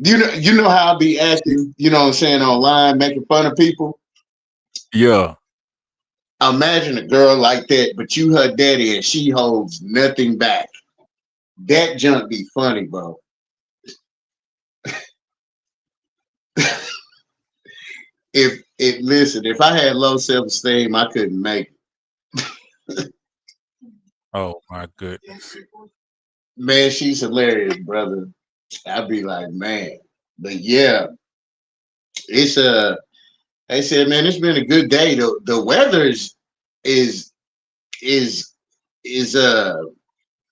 You know how I be acting, you know what I'm saying, online, making fun of people. Yeah. Imagine a girl like that, but you her daddy and she holds nothing back. That junk be funny, bro. If listen, if I had low self-esteem, I couldn't make it. Oh my goodness. Man, she's hilarious, brother. I'd be like, man. But yeah, it's they said, man, it's been a good day. The weather is is is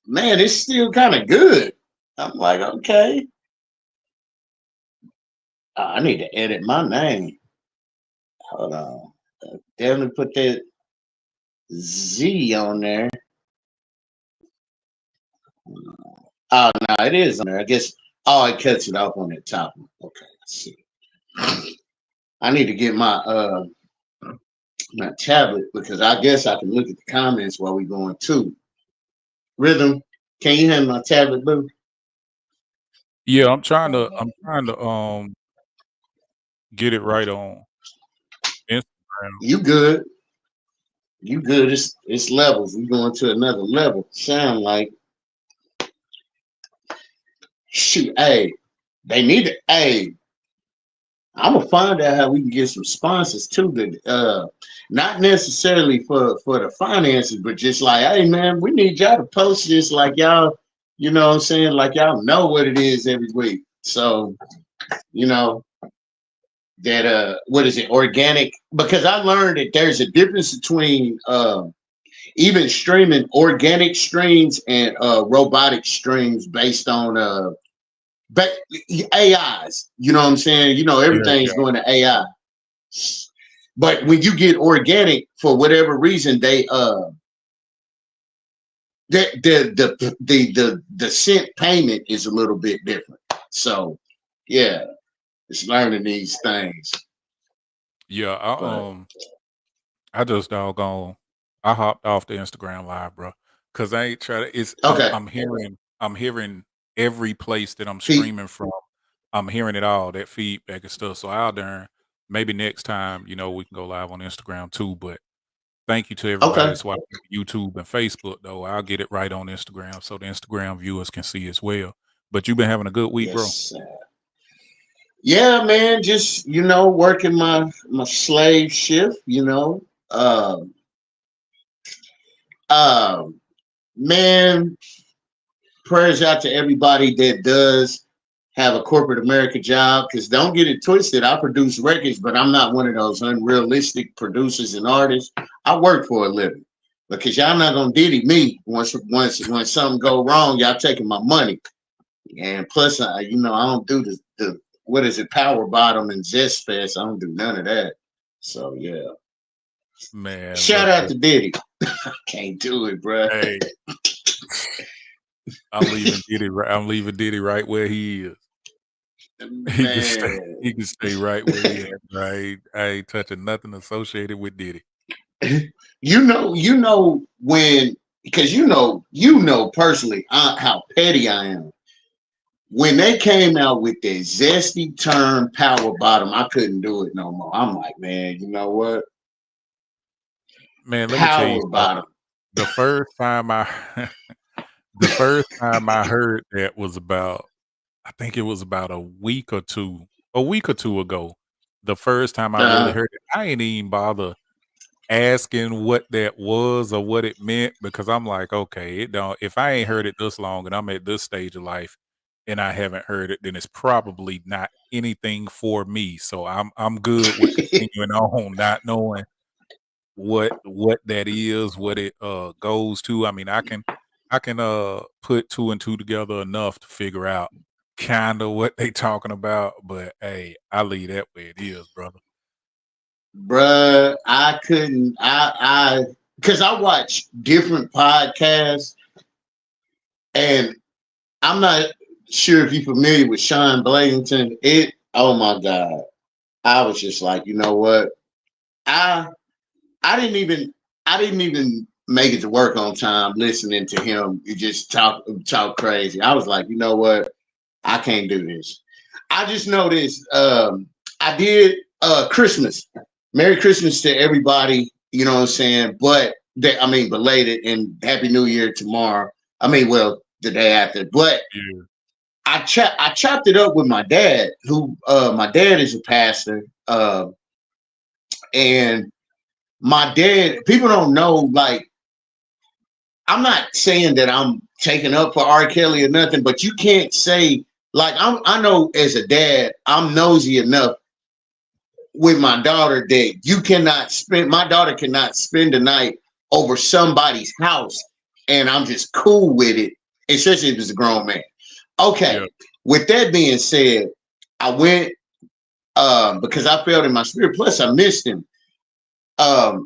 man, it's still kind of good. I'm like, okay. I need to edit my name. Hold on. Definitely put that Z on there. Oh no, it is on there. I guess it cuts it off on the top. Okay, let's see. I need to get my tablet because I guess I can look at the comments while we going too. Rhythm, can you have my tablet, boo? Yeah, I'm trying to get it right on Instagram. You good? You good? It's levels. We going to another level. Sound like shoot. Hey, they need it. Hey, I'm gonna find out how we can get some sponsors too. That not necessarily for the finances, but just like, hey man, we need y'all to post this like y'all, you know what I'm saying? Like y'all know what it is every week. So, you know, that what is it, organic? Because I learned that there's a difference between even streaming organic streams and robotic streams based on but AIs, you know what I'm saying? You know, Yeah, everything's yeah. going to AI. But when you get organic, for whatever reason, they the cent payment is a little bit different. So yeah, it's learning these things. Yeah, But I just doggone I hopped off the Instagram live, bro. Cause I ain't trying to it's okay, I'm hearing every place that I'm Pete. streaming from. I'm hearing it all, that feedback and stuff. So I'll darn maybe next time, we can go live on Instagram too. But thank you to everybody Okay, that's watching YouTube and Facebook though. I'll get it right on Instagram so the Instagram viewers can see as well. But you've been having a good week, bro. yes, yeah, man. Just working my slave shift. Um, um, man. Prayers out to everybody that does have a corporate America job. Because don't get it twisted. I produce records, but I'm not one of those unrealistic producers and artists. I work for a living. Because y'all not gonna diddy me when something go wrong. Y'all taking my money. And plus, I don't do the what is it, Power Bottom and Zest Fest. I don't do none of that. So yeah, Man, shout look out here. to Diddy. Can't do it, bro. Hey, I'm leaving Diddy right where he is. He can stay Man, he can stay right where he at, right? I ain't touching nothing associated with Diddy. when because personally how petty I am. When they came out with that zesty term Power Bottom, I couldn't do it no more. I'm like, man, you know what? Man, let me tell you Power something. Bottom. The first time I the first time I heard that was about I think it was about a week or 2 ago. The first time I really Uh, heard it, I ain't even bother asking what that was or what it meant because I'm like, okay, it don't if I ain't heard it this long and I'm at this stage of life and I haven't heard it, then it's probably not anything for me. So I'm good with continuing on, not knowing what that is, what it goes to. I mean, I can put 2 and 2 together enough to figure out kinda what they talking about, but hey, I leave that where it is, brother. Bruh, I couldn't. Because I watch different podcasts, and I'm not sure if you're familiar with Sean Blanington. Oh my God, I was just like, you know what? I I didn't even make it to work on time listening to him. You just talk crazy. I was like, you know what? I can't do this. I just know this. I did Christmas. Merry Christmas to everybody. You know what I'm saying? But I mean, belated and Happy New Year tomorrow. I mean, well, the day after. But Yeah. I chopped it up with my dad, who my dad is a pastor, and my dad. People don't know. Like, I'm not saying that I'm taking up for R. Kelly or nothing, but you can't say like I know as a dad, I'm nosy enough with my daughter that you cannot spend. My daughter cannot spend the night over somebody's house, and I'm just cool with it, especially if it's a grown man. Okay. Yeah. With that being said, I went because I felt in my spirit. Plus, I missed him. I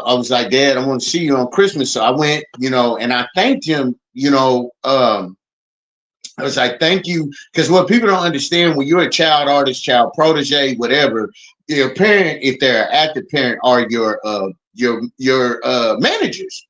was like, Dad, I want to see you on Christmas. So I went, and I thanked him, I was like, thank you. Because what people don't understand when you're a child artist, child protege, whatever, your parent, if they're an active parent, are your managers.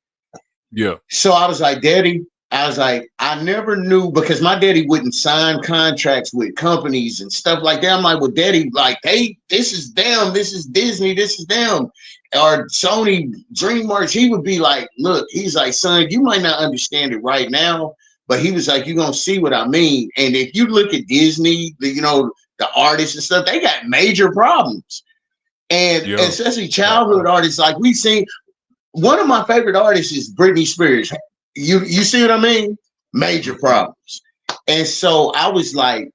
Yeah. So I was like, Daddy, I never knew because my daddy wouldn't sign contracts with companies and stuff like that. I'm like, well, Daddy, like, hey, this is them, this is Disney, this is them, or Sony, DreamWorks. He would be like, look, he's like, son, you might not understand it right now, but he was like, you're gonna see what I mean. And if you look at Disney, the artists and stuff, they got major problems. And Yeah. especially childhood artists, like we seen. One of my favorite artists is Britney Spears. You see what I mean? Major problems. And so I was like,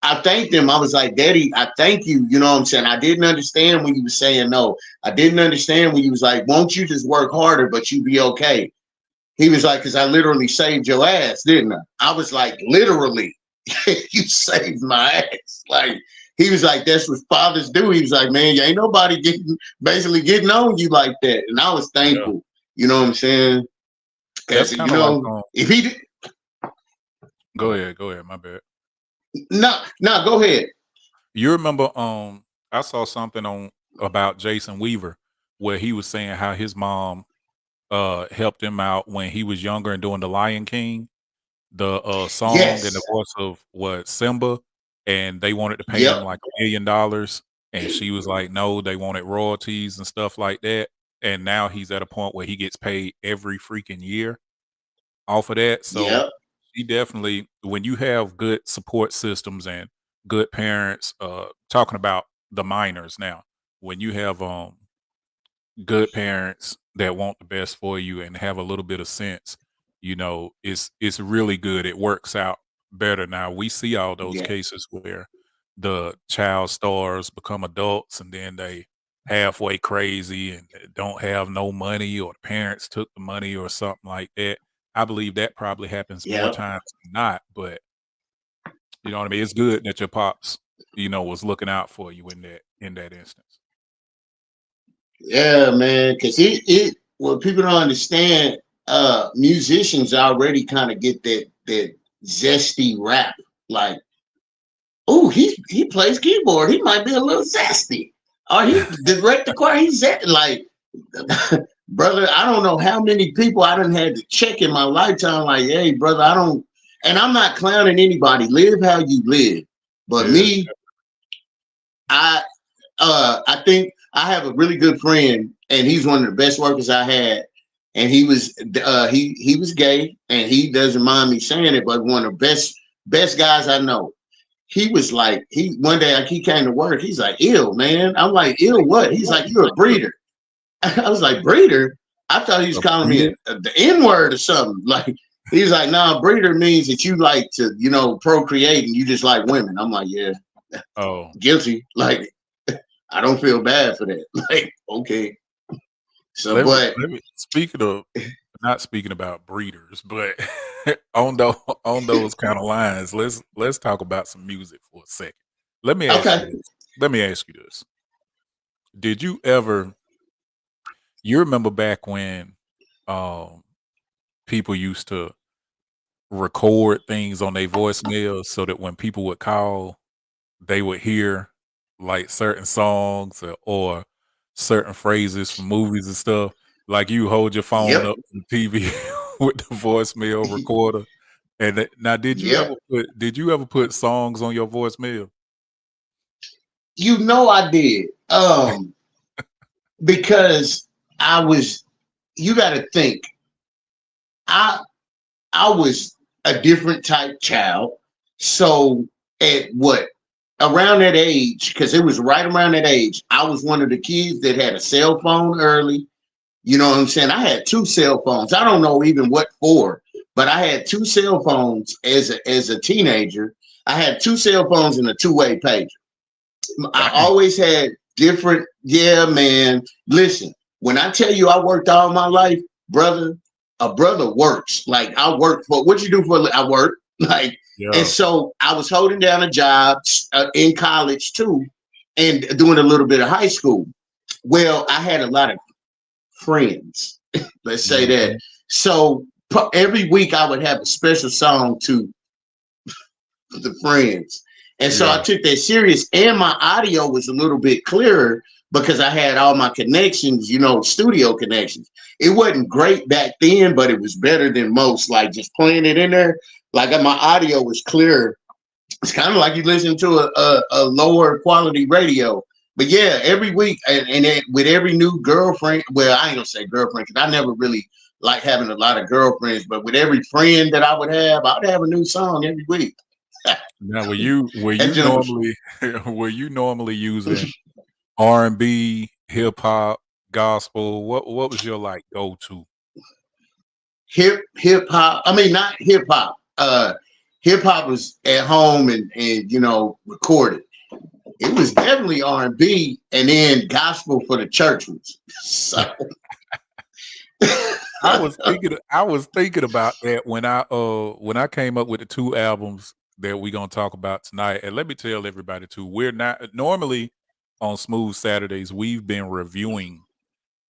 I thanked him. I was like, Daddy, I thank you. You know what I'm saying? I didn't understand when you were saying no. I didn't understand when you was like, won't you just work harder, but you be okay? He was like, because I literally saved your ass, didn't I? I was like, literally, you saved my ass. Like, he was like, that's what fathers do. He was like, man, ain't nobody basically getting on you like that. And I was thankful. Yeah. You know what I'm saying? That's kind of like if he did, go ahead, my bad. No, go ahead. You remember I saw something about Jason Weaver where he was saying how his mom helped him out when he was younger and doing The Lion King, the song and the voice of Simba, and they wanted to pay him like $1 million, and she was like, no, they wanted royalties and stuff like that. And now he's at a point where he gets paid every freaking year off of that. So he definitely, when you have good support systems and good parents, talking about the minors now, when you have good parents that want the best for you and have a little bit of sense, it's really good. It works out better. Now we see all those cases where the child stars become adults and then they halfway crazy and don't have no money, or the parents took the money or something like that. I believe that probably happens more times than not, but you know what I mean? It's good that your pops, was looking out for you in that instance. Yeah, man, because what people don't understand, musicians already kind of get that zesty rap. Like, oh, he plays keyboard, he might be a little zesty. Or he direct the choir, he's like, brother, I don't know how many people I done had to check in my lifetime. Like, hey, brother, and I'm not clowning anybody. Live how you live. But me, I think I have a really good friend, and he's one of the best workers I had. And he was he was gay, and he doesn't mind me saying it, but one of the best guys I know. He was like, one day he came to work. He's like, ill, man. I'm like, ill what? He's like, you're a breeder. I was like, breeder? I thought he was calling me the N-word or something. Like, he was like, nah, breeder means that you like to, procreate and you just like women. I'm like, yeah. Oh, guilty. Like, I don't feel bad for that. Like, okay. So, not speaking about breeders, but on those kind of lines, let's talk about some music for a second. Let me ask you this. Did you ever, you remember back when people used to record things on their voicemails so that when people would call, they would hear like certain songs or certain phrases from movies and stuff? Like, you hold your phone up to the TV with the voicemail recorder And now, did you Yeah, ever put songs on your voicemail? you know I did. Because I was. You got to think. I I was a different type child. So at what around that age, because it was right around that age, I was one of the kids that had a cell phone early. You know what I'm saying? I had two cell phones. I don't know even what for, but I had two cell phones as a teenager. I had two cell phones and a two-way pager. I Dang. always had different. Yeah, man. Listen, when I tell you I worked all my life, brother, a brother works. Like I work for what you do for. I work like, and Yeah. so I was holding down a job in college too, and doing a little bit of high school. Well, I had a lot of friends. Let's say that. Mhm. So every week I would have a special song to the friends. And so I Yeah. took that serious, and my audio was a little bit clearer because I had all my connections, studio connections. It wasn't great back then, but it was better than most. Like just playing it in there, like my audio was clearer. It's kind of like you listen to a lower quality radio. But yeah, every week, with every new girlfriend, well, I ain't gonna say girlfriend because I never really like having a lot of girlfriends. But with every friend that I would have a new song every week. Now, were That you junk was normally were you normally using R&B, hip hop, gospel? What was your like go to? hip hop. I mean, not hip hop. Hip hop was at home and recorded. It was definitely R&B, and then gospel for the church ones. So I was thinking about that when I came up with the two albums that we're gonna talk about tonight. And let me tell everybody too, we're not normally on Smooth Saturdays, we've been reviewing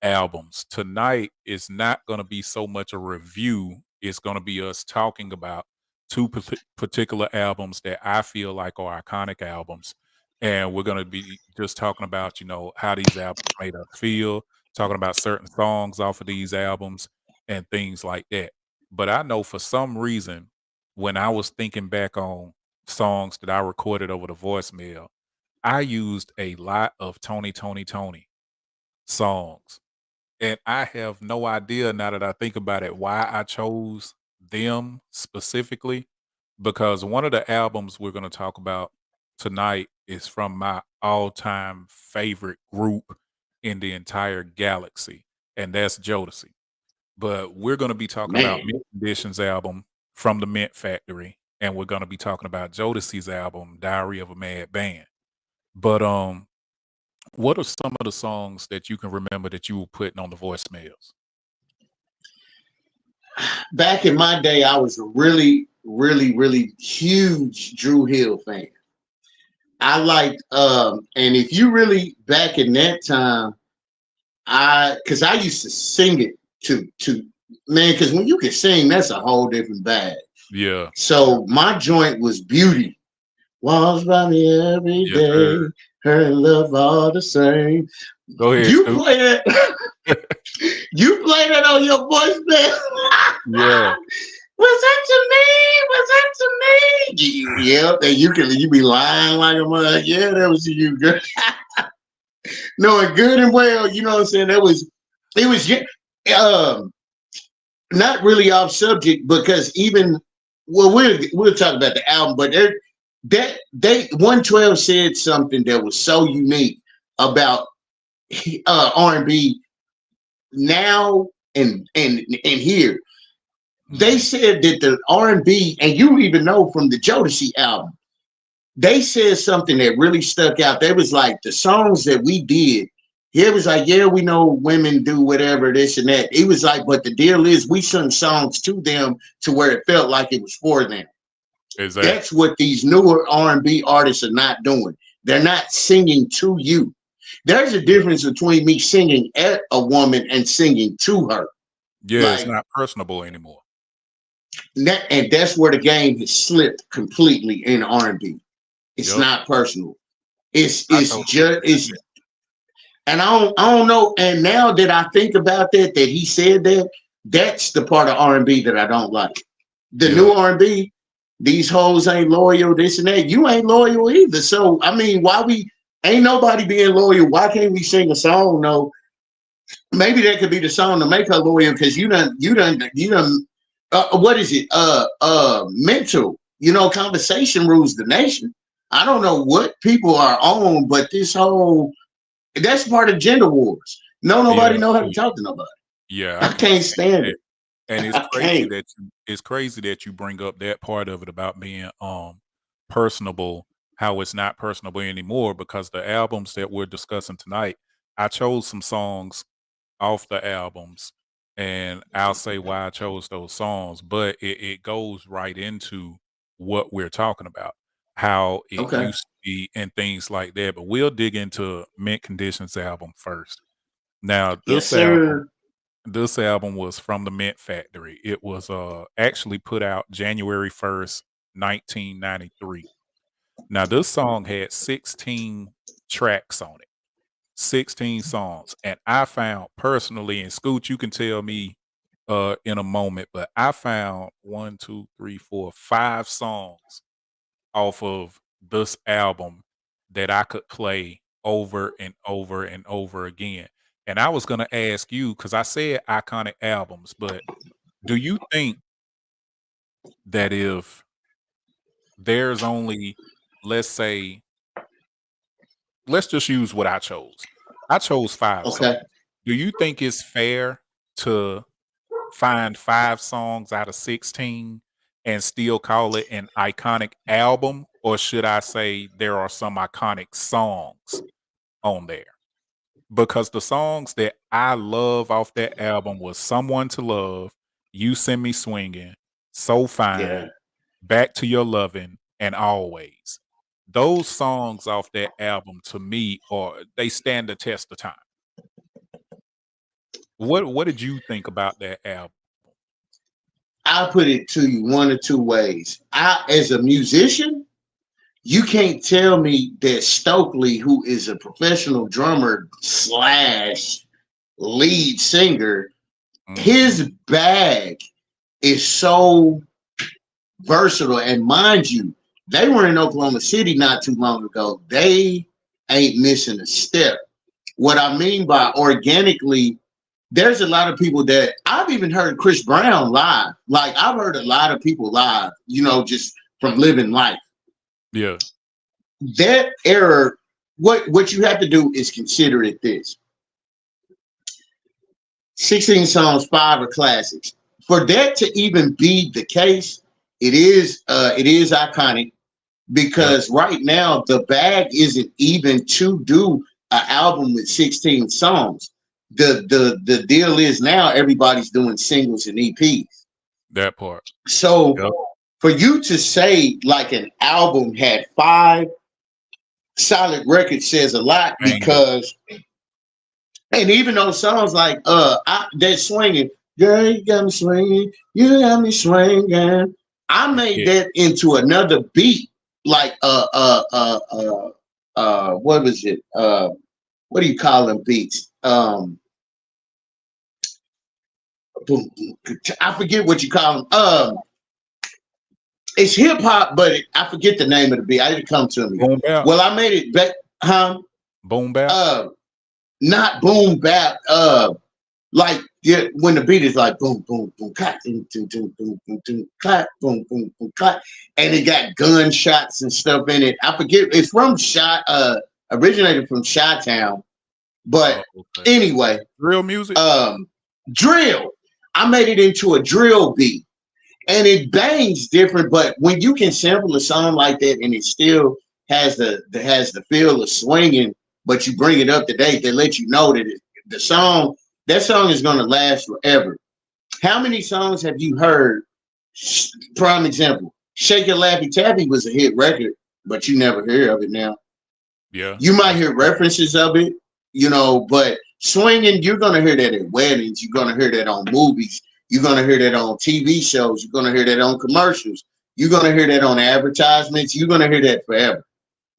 albums. Tonight is not going to be so much a review. It's going to be us talking about two particular albums that I feel like are iconic albums. And we're going to be just talking about, how these albums made us feel, talking about certain songs off of these albums and things like that. But I know for some reason, when I was thinking back on songs that I recorded over the voicemail, I used a lot of Tony songs, and I have no idea now that I think about it why I chose them specifically, because one of the albums we're going to talk about tonight is from my all-time favorite group in the entire galaxy, and that's Jodeci. But we're going to be talking about man, Mint Condition's album From the Mint Factory, and we're going to be talking about Jodeci's album Diary of a Mad Band. But what are some of the songs that you can remember that you were putting on the voicemails? back in my day, I was a really, really, really huge Drew Hill fan. I liked, and if you really back in that time, because I used to sing it to man, because when you can sing, that's a whole different bag. Yeah. So my joint was Beauty. Walks by me every Yes, day, sir. her and love all the same. Go ahead, You Stu. play that, you play that on your voicemail. Yeah. Was that to me? Was that to me? Yeah, and you be lying like a mother. Yeah, that was to you, girl. Knowing good and well, you know what I'm saying. It was not really off subject because even we'll talk about the album, but they 112 said something that was so unique about R&B now and here. They said that the R&B, and you even know from the Jodeci album, they said something that really stuck out. They was like the songs that we did. It was like, yeah, we know women do whatever, this and that. It was like, but the deal is we sung songs to them to where it felt like it was for them. Exactly. That's what these newer R&B artists are not doing. They're not singing to you. There's a difference between me singing at a woman and singing to her. Yeah, it's Like, not personable anymore. and that's where the game has slipped completely in R&B. It's Yep. not personal. It's I it's totally just agree with it's that. and I don't know. And now that I think about that he said that, that's the part of R&B that I don't like. The Yeah. new R&B, these hoes ain't loyal, this and that. You ain't loyal either. So I mean, ain't nobody being loyal? Why can't we sing a song? No, maybe that could be the song to make her loyal because you done. What is it? Mental. Conversation rules the nation. I don't know what people are on, but that's part of gender wars. Nobody Yeah. know how to talk to nobody. Yeah, I I can't can't stand stand that. it. And I can't. it's crazy that you bring up that part of it about being personable, how it's not personable anymore because the albums that we're discussing tonight, I chose some songs off the albums and I'll say why I chose those songs, but it goes right into what we're talking about, how it Okay. used to be and things like that. But we'll dig into Mint Conditions album first. Now, Yes, sir. this album was from the Mint Factory. It was actually put out January 1st, 1993. Now, this song had 16 tracks on it. 16 songs. And I found personally, and Scoot, you can tell me in a moment, but I found 5 songs off of this album that I could play over and over and over again. And I was gonna ask you, because I said iconic albums, but do you think that if there's only, let's say, let's just use what I chose. I chose 5 songs. Okay. Do you think it's fair to find 5 songs out of 16 and still call it an iconic album? Or should I say there are some iconic songs on there? Because the songs that I love off that album was Someone to Love, You Send Me Swinging, So Yeah. Fine, Back to Your Loving, and Always. Those songs off that album to me they stand the test of time. What did you think about that album? I'll put it to you one or two ways. As a musician, you can't tell me that Stokely, who is a professional drummer slash lead singer, Mhm. his bag is so versatile. And mind you, they were in Oklahoma City not too long ago. They ain't missing a step. What I mean by organically, there's a lot of people that I've even heard Chris Brown live. Like I've heard a lot of people live, just from living life. Yeah. That era, what you have to do is consider it this. 16 songs, 5 are classics. For that to even be the case, it is iconic Yep. because right now the bag isn't even to do an album with 16 songs. The deal is now everybody's doing singles and EPs. That part. So Yep. for you to say like an album had 5 solid records says a lot Banger. because, and even those songs like that swinging, girl, you got me swinging, you got me swinging. I made Yeah. that into another beat, like what was it? What do you call them beats? Boom, boom, I forget what you call them. It's hip hop, but I forget the name of the beat. I didn't come to me. Boom bap. Well, I made it back, huh? Boom bap. Not boom bap. Like when the beat is like boom, boom, boom, clap, boom, boom, boom, boom, boom, boom, clap, boom, boom, boom, clap, and it got gunshots and stuff in it. I forget. It's from originated from Chi-Town, but Okay. anyway, Real music. drill. I made it into a drill beat, and it bangs different. But when you can sample a song like that, and it still has the feel of swinging, but you bring it up to date, they let you know that that song is going to last forever. How many songs have you heard? Prime example, Shake Your Laffy Taffy was a hit record, but you never hear of it now. Yeah. You might That's hear references of it, but swinging, you're going to hear that at weddings. You're going to hear that on movies. You're going to hear that on TV shows. You're going to hear that on commercials. You're going to hear that on advertisements. You're going to hear that forever.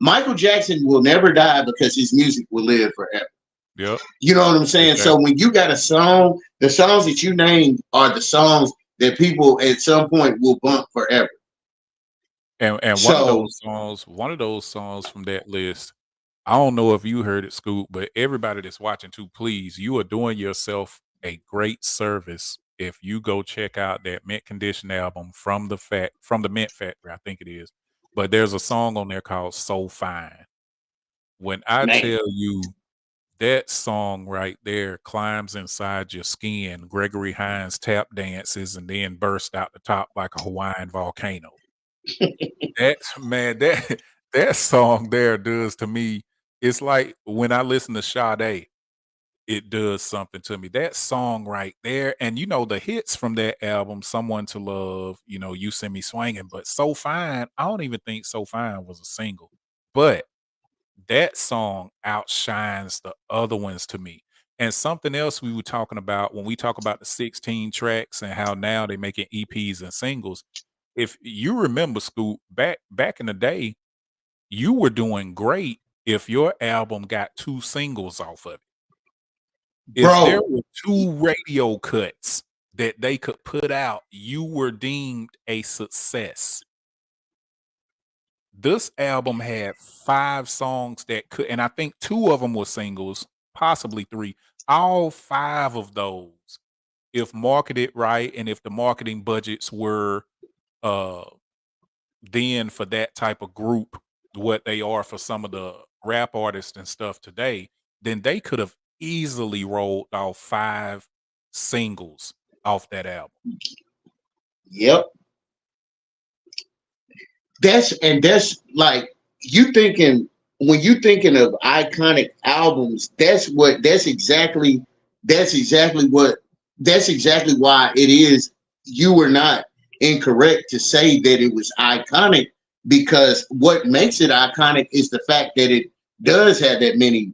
Michael Jackson will never die because his music will live forever. Yep. You know what I'm saying? Exactly. So when you got a song, the songs that you named are the songs that people at some point will bump forever. And So one of those songs from that list, I don't know if you heard it, Scoop, but everybody that's watching too, please, you are doing yourself a great service if you go check out that Mint Condition album from the Mint Factory, I think it is. But there's a song on there called So Fine. When I man, tell you that song right there climbs inside your skin, Gregory Hines tap dances and then burst out the top like a Hawaiian volcano. That's man, that that song there does to me. It's like when I listen to Sade, it does something to me. That song right there, and you know the hits from that album, "Someone to Love," you know, "You Send Me Swinging," but "So Fine," I don't even think "So Fine" was a single, but that song outshines the other ones to me. And something else we were talking about when we talk about the 16 tracks and how now they're making EPs and singles. If you remember, Scoop, back in the day, you were doing great if your album got 2 singles off of it. If there bro, were 2 radio cuts that they could put out, you were deemed a success. This album had 5 songs that could, and I think 2 of them were singles, possibly 3. All 5 of those, if marketed right and if the marketing budgets were, uh then for that type of group, what they are for some of the rap artists and stuff today, then they could have easily rolled off 5 singles off that album. yep. That's like you thinking when you thinking of iconic albums. That's exactly what that's exactly why it is. You were not incorrect to say that it was iconic because what makes it iconic is the fact that it does have that many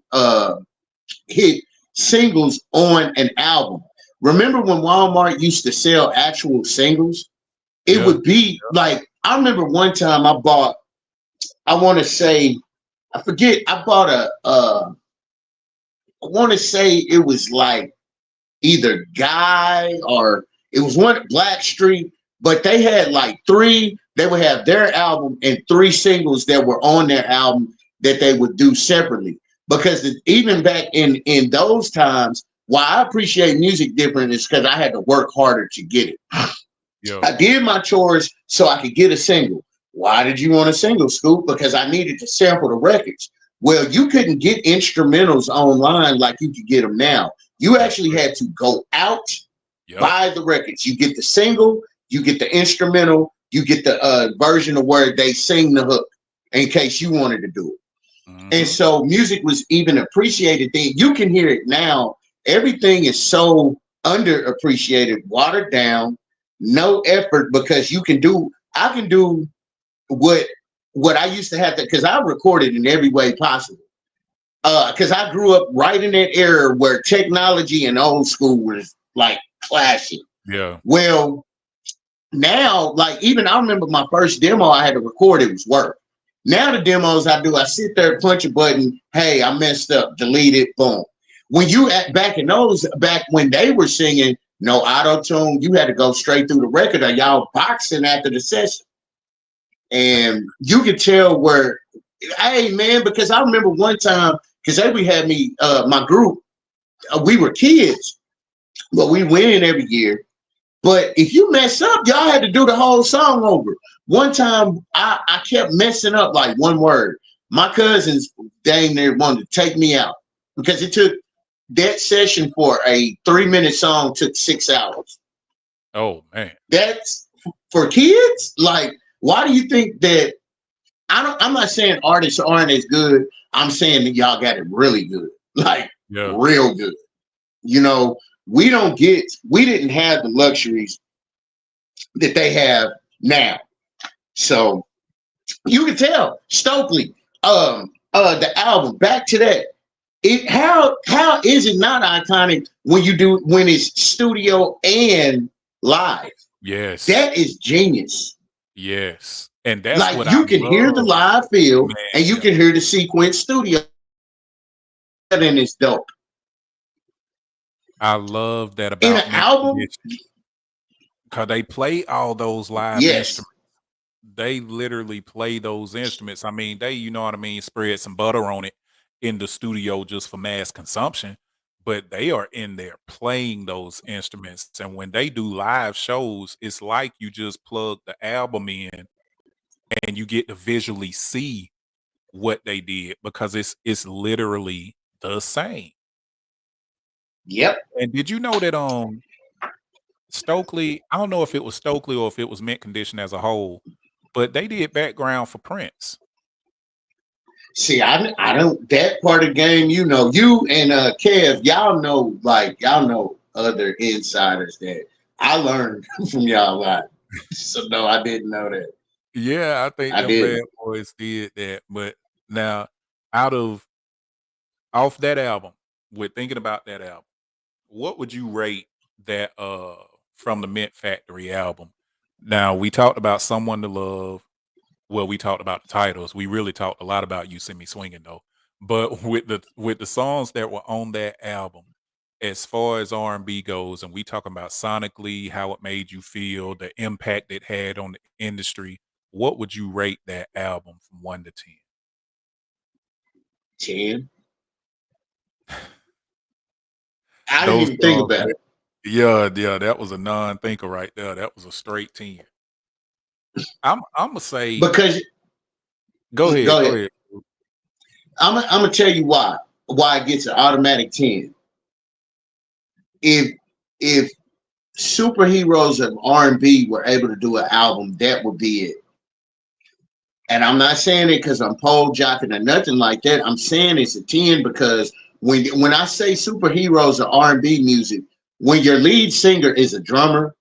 hit singles on an album. Remember when Walmart used to sell actual singles? It Yeah. would be like I remember one time I bought. I want to say I forget. I bought a. I want to say it was like either Guy or it was one Blackstreet, but they had like three. They would have their album and 3 singles that were on their album that they would do separately. Because even back in those times, why I appreciate music different is because I had to work harder to get it. Yeah. I did my chores so I could get a single. Why did you want a single, Scoop? Because I needed to sample the records. Well, you couldn't get instrumentals online like you could get them now. You That's actually right. had to go out, Yep. buy the records. You get the single, you get the instrumental, you get the version of where they sing the hook in case you wanted to do it. And Mhm. so music was even appreciated then. You can hear it now. Everything is so underappreciated, watered down, no effort because I can do what I used to have to because I recorded in every way possible. Because I grew up right in that era where technology and old school was like clashing. Yeah. Well, now, like even I remember my first demo I had to record, it was work. Now the demos I do, I sit there, punch a button, hey, I messed up, delete it, boom. When you back in those back when they were singing no auto tune, you had to go straight through the record or y'all boxing after the session. And you could tell where, hey man, because I remember one time, because they had me, my group, we were kids, but we win every year. But if you mess up, y'all had to do the whole song over. One time, I kept messing up like one word. My cousins dang near wanted to take me out because it took that session for a 3-minute song took 6 hours. Oh man. That's for kids. Like, why do you think that? I'm not saying artists aren't as good. I'm saying that y'all got it really good, like Yeah. real good. You know, we didn't have the luxuries that they have now. So you can tell Stokely, the album, back to that. How is it not iconic when it's studio and live? Yes. That is genius. Yes. And that's Like what I you can hear the love, live feel and you man. can hear the sequence studio, and it's dope. I love that In about an Mint album, Condition. Cause they play all those live Yes. instruments. They literally play those instruments. I mean, they, you know what I mean, spread some butter on it in the studio just for mass consumption, but they are in there playing those instruments. And when they do live shows, it's like you just plug the album in and you get to visually see what they did because it's literally the same. Yep. And did you know that Stokely, I don't know if it was Stokely or if it was Mint Condition as a whole, but they did background for Prince. See, I don't that part of the game. You know, you and Kev, y'all know other insiders that I learned from y'all a lot. So no, I didn't know that. Yeah, I think I them Bad didn't. Boys did that. But now, out of off that album, with thinking about that album, what would you rate that from the Mint Factory album? Now we talked about Someone to Love. Well, we talked about the titles. We really talked a lot about You Send Me Swinging though. But with the songs that were on that album, as far as R&B goes, and we talking about sonically, how it made you feel, the impact it had on the industry, what would you rate that album from 1 to 10? 10. I didn't Those even think songs, about it yeah, that was a non-thinker right there. That was a straight 10. I'm gonna say, because go ahead, go go ahead. ahead. I'm gonna tell you why it gets an automatic 10. If superheroes of R&B were able to do an album, that would be it. And I'm not saying it because I'm pole jocking or nothing like that. I'm saying it's a 10 because when I say superheroes of R&B music, when your lead singer is a drummer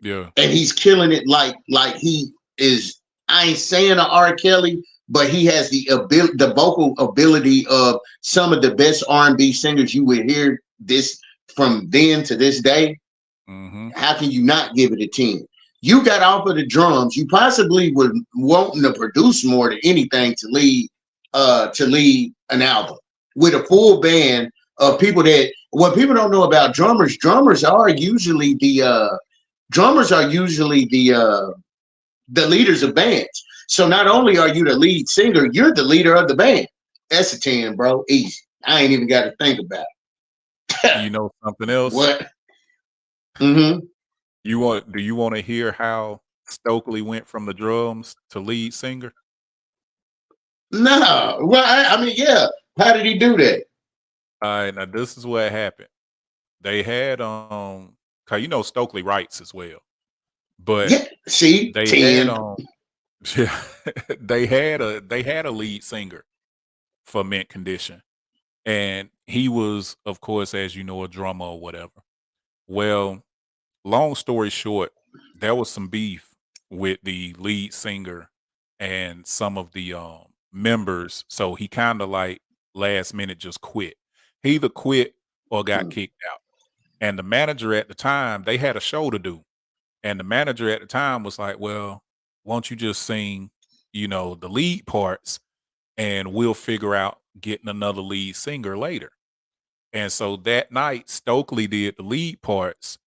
Yeah. and he's killing it like he is, I ain't saying an R. Kelly, but he has the vocal ability of some of the best R&B singers you would hear this from then to this day. Mm-hmm. How can you not give it a 10? You got off of the drums. You possibly were wanting to produce more than anything to lead an album with a full band of people. That what people don't know about drummers are usually the leaders of bands. So not only are you the lead singer, you're the leader of the band. That's a 10, bro. Easy. I ain't even got to think about it. You know something else? What? Mm-hmm. Do you want to hear how Stokely went from the drums to lead singer? No. Well, I mean, yeah. How did he do that? All right, now this is what happened. They had cause you know Stokely writes as well. But Yeah. See, they 10. had yeah, they had a lead singer for Mint Condition. And he was, of course, as you know, a drummer or whatever. Well, long story short, there was some beef with the lead singer and some of the members. So he kind of like last minute just quit. He either quit or got kicked out. And the manager at the time, they had a show to do. And the manager at the time was like, well, won't you just sing, you know, the lead parts and we'll figure out getting another lead singer later. And so that night, Stokely did the lead parts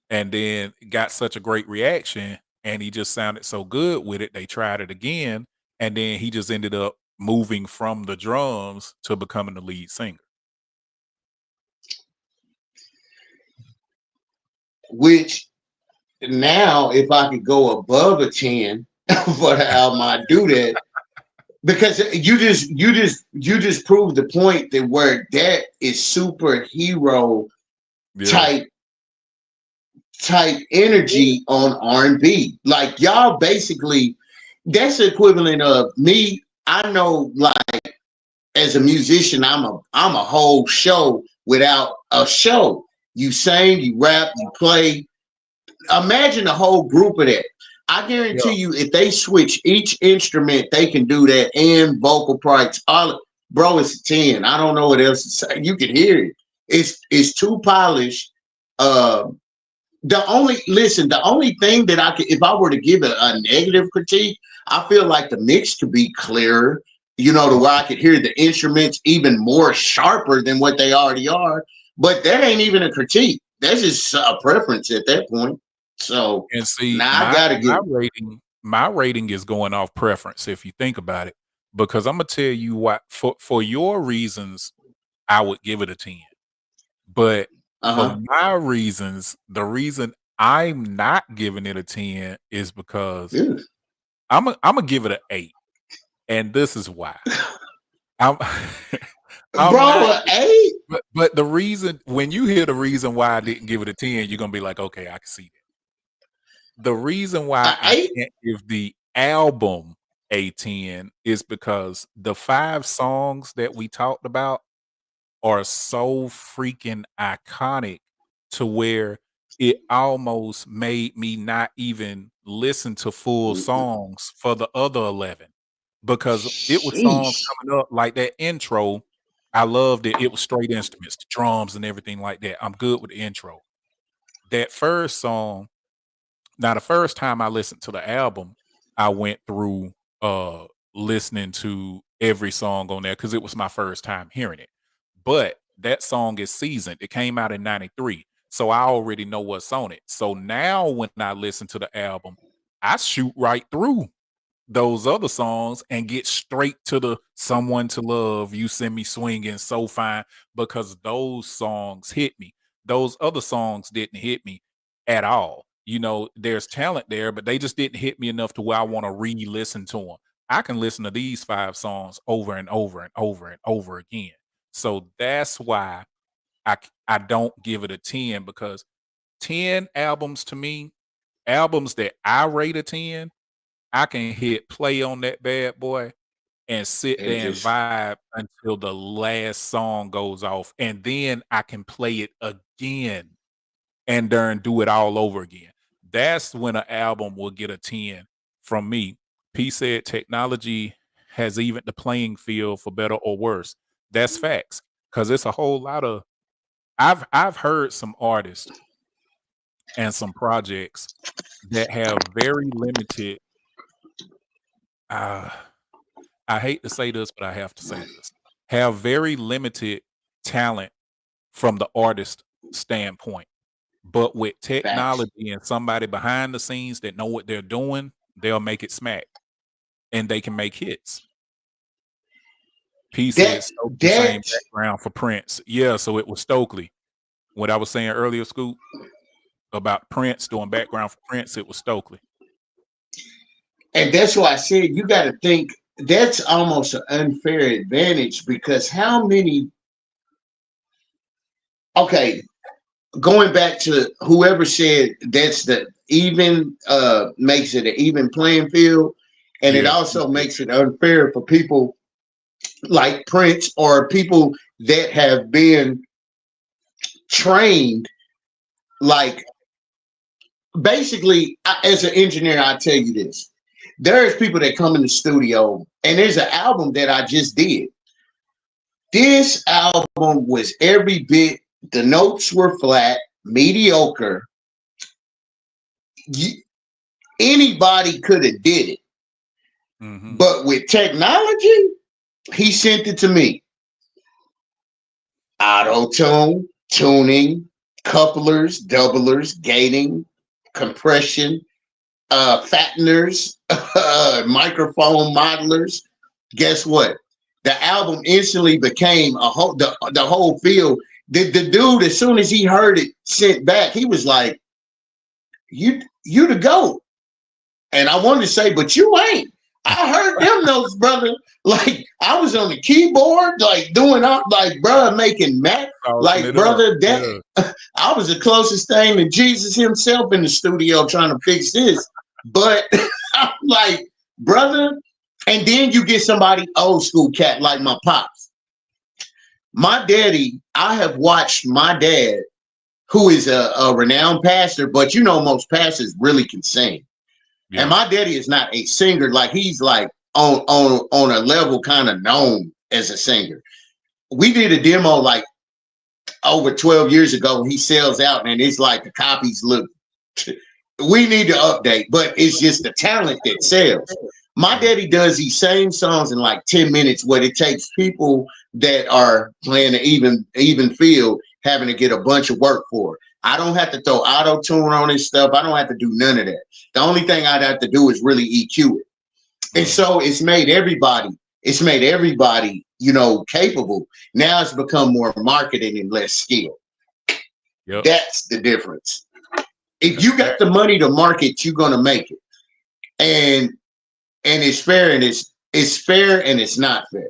and then got such a great reaction and he just sounded so good with it. They tried it again. And then he just ended up moving from the drums to becoming the lead singer. Which now, if I could go above a 10 for the album, I'd do that. Because you just proved the point that where that is superhero type energy on R&B. Like y'all basically, that's the equivalent of me. I know, like as a musician, I'm a whole show without a show. You sing, you rap, you play. Imagine a whole group of that. I guarantee you, if they switch each instrument, they can do that and vocal parts. Bro, it's a 10. I don't know what else to say. You can hear it. It's too polished. The only thing that I could, if I were to give a negative critique, I feel like the mix could be clearer, you know, to where I could hear the instruments even more sharper than what they already are. But that ain't even a critique. That's just a preference at that point. So And see, now I my gotta my get rating is going off preference if you think about it, because Imma tell you what, for your reasons, I would give it a 10. But for uh-huh. my reasons, the reason I'm not giving it a 10 is because Ew. Imma give it an 8, and this is why. I'm I'm Bro, not an 8? but the reason when you hear the reason why I didn't give it a 10, you're gonna be like, "Okay, I can see that." The reason why An I 8? can't give the album a 10 is because the 5 songs that we talked about are so freaking iconic to where it almost made me not even listen to full Mm-mm. songs for the other 11 because it was songs Sheesh. coming up like that intro. I loved it. It was straight instruments, the drums and everything like that. I'm good with the intro. That first song, now the first time I listened to the album, I went through listening to every song on there because it was my first time hearing it. But that song is seasoned. It came out in 93. So I already know what's on it. So now when I listen to the album, I shoot right through those other songs and get straight to the "Someone to Love," "You Send Me Swinging," "So Fine," because those songs hit me. Those other songs didn't hit me at all. You know, there's talent there, but they just didn't hit me enough to where I wanna re-listen to them. I can listen to these 5 songs over and over and over and over again. So that's why I don't give it a 10 because 10 albums to me, albums that I rate a 10, I can hit play on that bad boy and sit And there and just vibe until the last song goes off, and then I can play it again and then do it all over again. That's when an album will get a 10 from me. P said technology has evened the playing field for better or worse. That's facts. Cause it's a whole lot of I've heard some artists and some projects that have very limited uh I hate to say this, but I have to say this. Have very limited talent from the artist standpoint. But with facts. technology and somebody behind the scenes that know what they're doing, they'll make it smack and they can make hits. P That said Stokely that same background for Prince. Yeah, so it was Stokely. What I was saying earlier, Scoop, about Prince doing background for Prince, it was Stokely. and that's why I said you gotta think that's almost an unfair advantage because how many okay, going back to whoever said that's the even makes it an even playing field, and it Yeah, also makes it unfair for people like Prince or people that have been trained. Like basically, as an engineer, I tell you this: there's people that come in the studio, and there's an album that I just did. This album was every bit. The notes were flat, mediocre. Anybody could have did it. Mhm. But with technology, he sent it to me. Auto tune, tuning, couplers, doublers, gating, compression, fatteners, microphone modelers. Guess what? The album instantly became a whole the whole field. The dude, as soon as he heard it sent back, he was like, You the GOAT. And I wanted to say, but you ain't. I heard them notes, brother. Like I was on the keyboard, like doing up, like brother making Mac, Saucing like it up. brother that Yeah. I was the closest thing to Jesus himself in the studio trying to fix this. But I'm like, brother, and then you get somebody old school cat like my pops. My daddy, I have watched my dad, who is a renowned pastor, but you know most pastors really can sing. And Yeah. my daddy is not a singer, like he's like on a level kind of known as a singer. We did a demo like over 12 years ago. He sells out, and it's like the copies look. We need to update, but it's just the talent that sells. My daddy does these same songs in like 10 minutes, what it takes people that are playing an even field having to get a bunch of work for. I don't have to throw auto tune on this stuff. I don't have to do none of that. The only thing I'd have to do is really EQ it. And Mm. so it's made everybody, capable. Now it's become more marketing and less skill. Yep. That's the difference. If That's you got fact. the money to market, you're gonna make it. And it's fair and it's fair and it's not fair.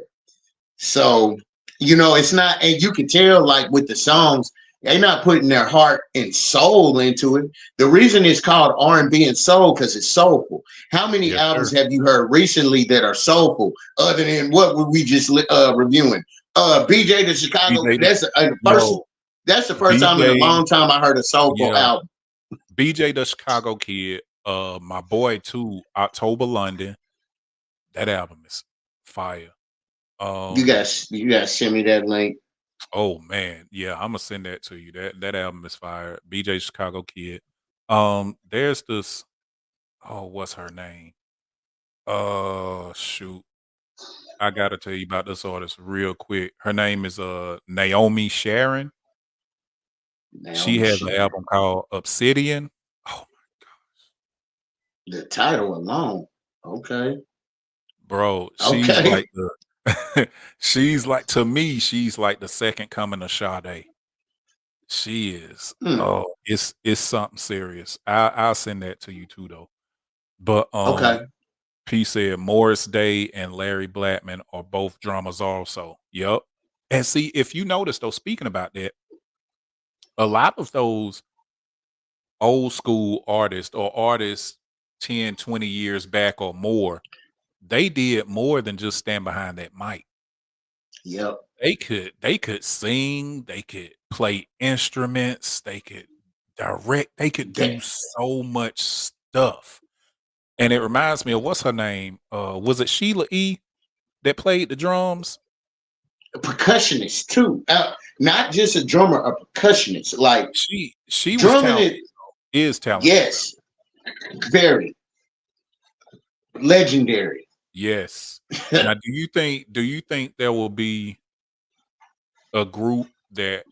So, it's not, and you can tell like with the songs, they're not putting their heart and soul into it. The reason it's called R&B and soul because it's soulful. How many Yes, albums sir. have you heard recently that are soulful other than what were we just reviewing? BJ the Chicago. BJ, no, That's the first time in a BJ, long time I heard a soulful yeah, album. BJ the Chicago Kid. My boy too, October London. That album is fire. You guys, you guys send me that link. Oh man, yeah, I'm gonna send that to you. That album is fire. BJ Chicago Kid. There's this. Oh, what's her name? Shoot, I gotta tell you about this artist real quick. Her name is Naomi Sharon. She Naomi has an Shear. album called Obsidian. Oh, The title alone. Okay. bro, she's Okay. like the she's like to me, she's like the second coming of Sade. She is. Hmm. Oh, it's something serious. I'll send that to you too though. But Okay. P said Morris Day and Larry Blackman are both drummers also. Yup. And see, if you notice though, speaking about that, a lot of those old school artists or artists 10, 20 years back or more, they did more than just stand behind that mic. Yep. They could sing, they could play instruments, they could direct, they could do That so much stuff. And it reminds me of what's her name? Was it Sheila E that played the drums? a percussionist too. Not just a drummer, a percussionist. Like She was drumming talented, it. is talented. Yes, very legendary. Yes. Now, do you think there will be a group that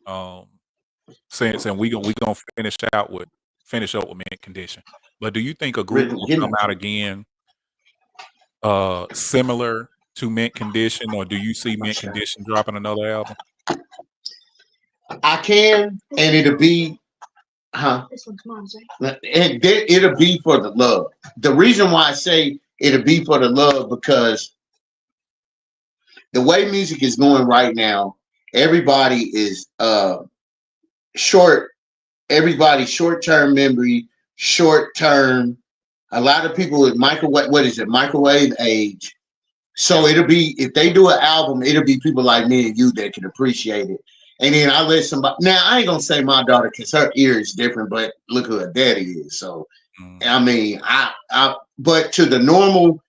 since and we gonna finish up with Mint Condition. But do you think a group Rhythm, will getting come out again similar to Mint Condition, or do you see my Mint shot. Condition dropping another album? I can, and it'll be, huh? It'll be for the love. The reason why I say it'll be for the love because the way music is going right now, everybody is short. Everybody's short-term memory, short-term. A lot of people with microwave. What is it? Microwave age. So Yep. it'll be if they do an album, it'll be people like me and you that can appreciate it. And then I let somebody. Now I ain't gonna say my daughter because her ear is different, but look who her daddy is. So Mm. I mean, but to the normal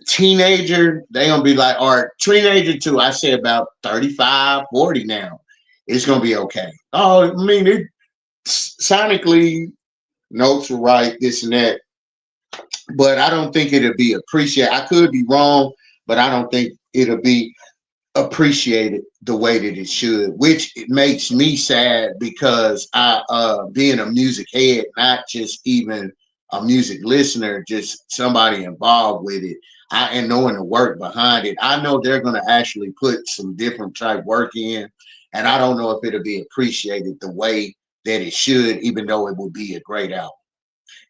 teenager, they gonna be like, all right, teenager too. I say about 35, 40 now. It's gonna be okay. Oh, I mean, it sonically notes are right, this and that. But I don't think it'll be appreciated. I could be wrong, but I don't think it'll be appreciated the way that it should, which it makes me sad because I being a music head, not just even a music listener, just somebody involved with it. And knowing the work behind it, I know they're gonna actually put some different type work in. And I don't know if it'll be appreciated the way that it should, even though it would be a great album.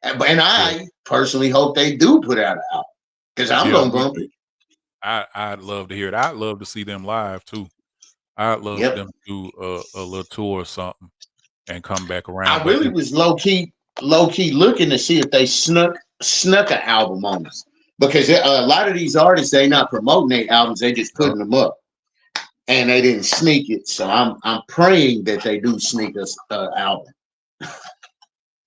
And Yeah. I personally hope they do put out an album because I'm Yeah, gonna me bump too. it. I'd love to hear it. I'd love to see them live too. I'd love for Yep. them to do a little tour or something and come back around. I But really was low key looking to see if they snuck an album on us because a lot of these artists they not promoting their albums, they just uh, putting them up, and they didn't sneak it. So I'm praying that they do sneak us album. I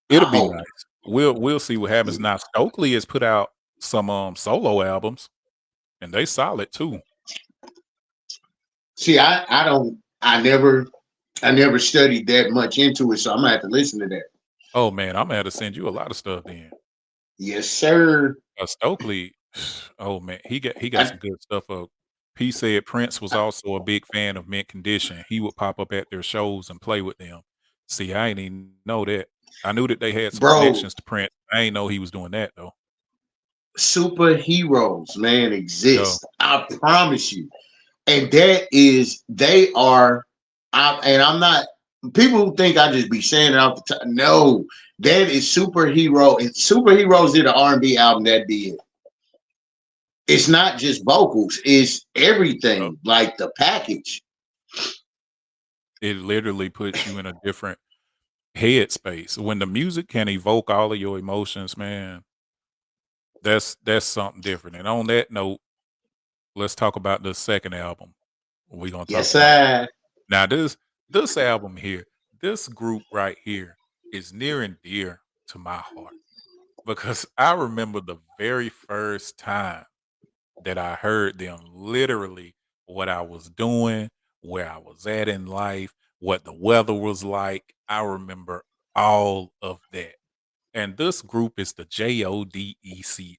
it'll be hope. nice. We'll see what happens. Now Stokely has put out some solo albums and they solid too. See, I don't I never studied that much into it, so I'm gonna have to listen to that. Oh man, I'm gonna have to send you a lot of stuff then. Yes, sir. Stokely, oh man, he got I, some good stuff up. He said Prince was also a big fan of Mint Condition. He would pop up at their shows and play with them. See, I ain't even know that. I knew that they had some Bro, connections to Prince. I ain't know he was doing that though. superheroes, man, Yo, exist. I promise you. And that is, they are, and I'm not, people who think I just be saying it off the top. No, that is superhero. And superheroes did an R&B album that did. It's not just vocals, it's yo, everything, like the package. it literally puts you in a different headspace. When the music can evoke all of your emotions, man, that's something different. And on that note, let's talk about the second album. We're gonna talk Yes, about sir. now this album here, this group right here is near and dear to my heart because I remember the very first time that I heard them, literally what I was doing, where I was at in life, what the weather was like. I remember all of that. And this group is the Jodeci.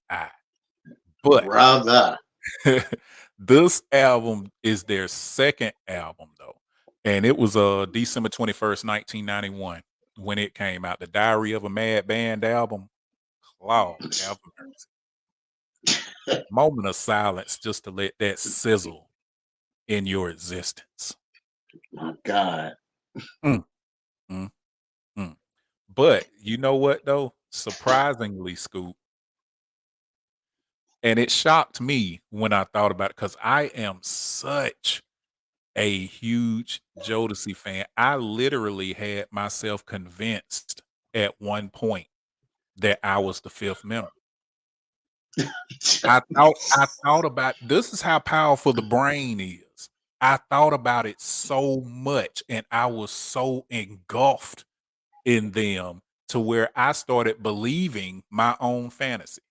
But Brother. this album is their second album though. And it was December 21st, 1991 when it came out. The Diary of a Mad Band album. Lord have mercy. Moment of silence just to let that sizzle in your existence. My God. Mm, mm, mm. But you know what though? Surprisingly, Scoop, and it shocked me when I thought about it because I am such a huge Jodeci fan. I literally had myself convinced at one point that I was the fifth member. I thought about this is how powerful the brain is. I thought about it so much and I was so engulfed in them to where I started believing my own fantasy.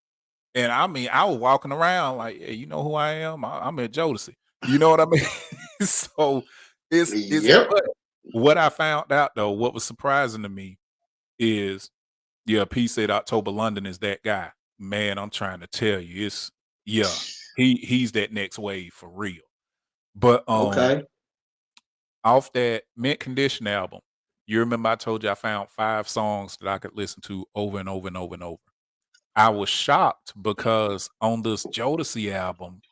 And I mean, I was walking around like, "Hey, you know who I am? I'm at Jodeci." You know what I mean? So it's Yep. but what I found out though, what was surprising to me is, yeah, P said October London is that guy. Man, I'm trying to tell you, it's yeah, he's that next wave for real. But Okay. off that Mint Condition album, you remember I told you I found 5 songs that I could listen to over and over and over and over. I was shocked because on this Jodeci album,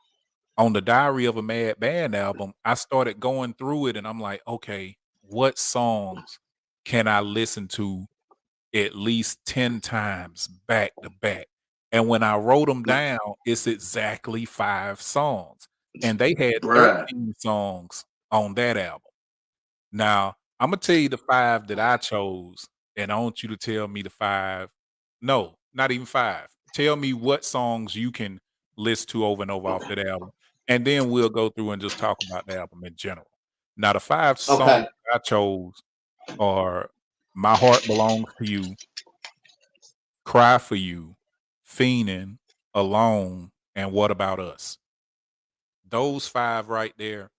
on the Diary of a Mad Band album, I started going through it and I'm like, okay, what songs can I listen to at least 10 times back to back? And when I wrote them down, it's exactly 5 songs. And they had Bruh. 13 songs on that album. Now, Imma tell you the 5 that I chose, and I want you to tell me the 5 no, not even 5. Tell me what songs you can listen to over and over off that album, and then we'll go through and just talk about the album in general. Now, the 5 songs Okay. I chose are "My Heart Belongs to You," "Cry for You," "Fiendin'," "Alone," and "What About Us?" Those 5 right there,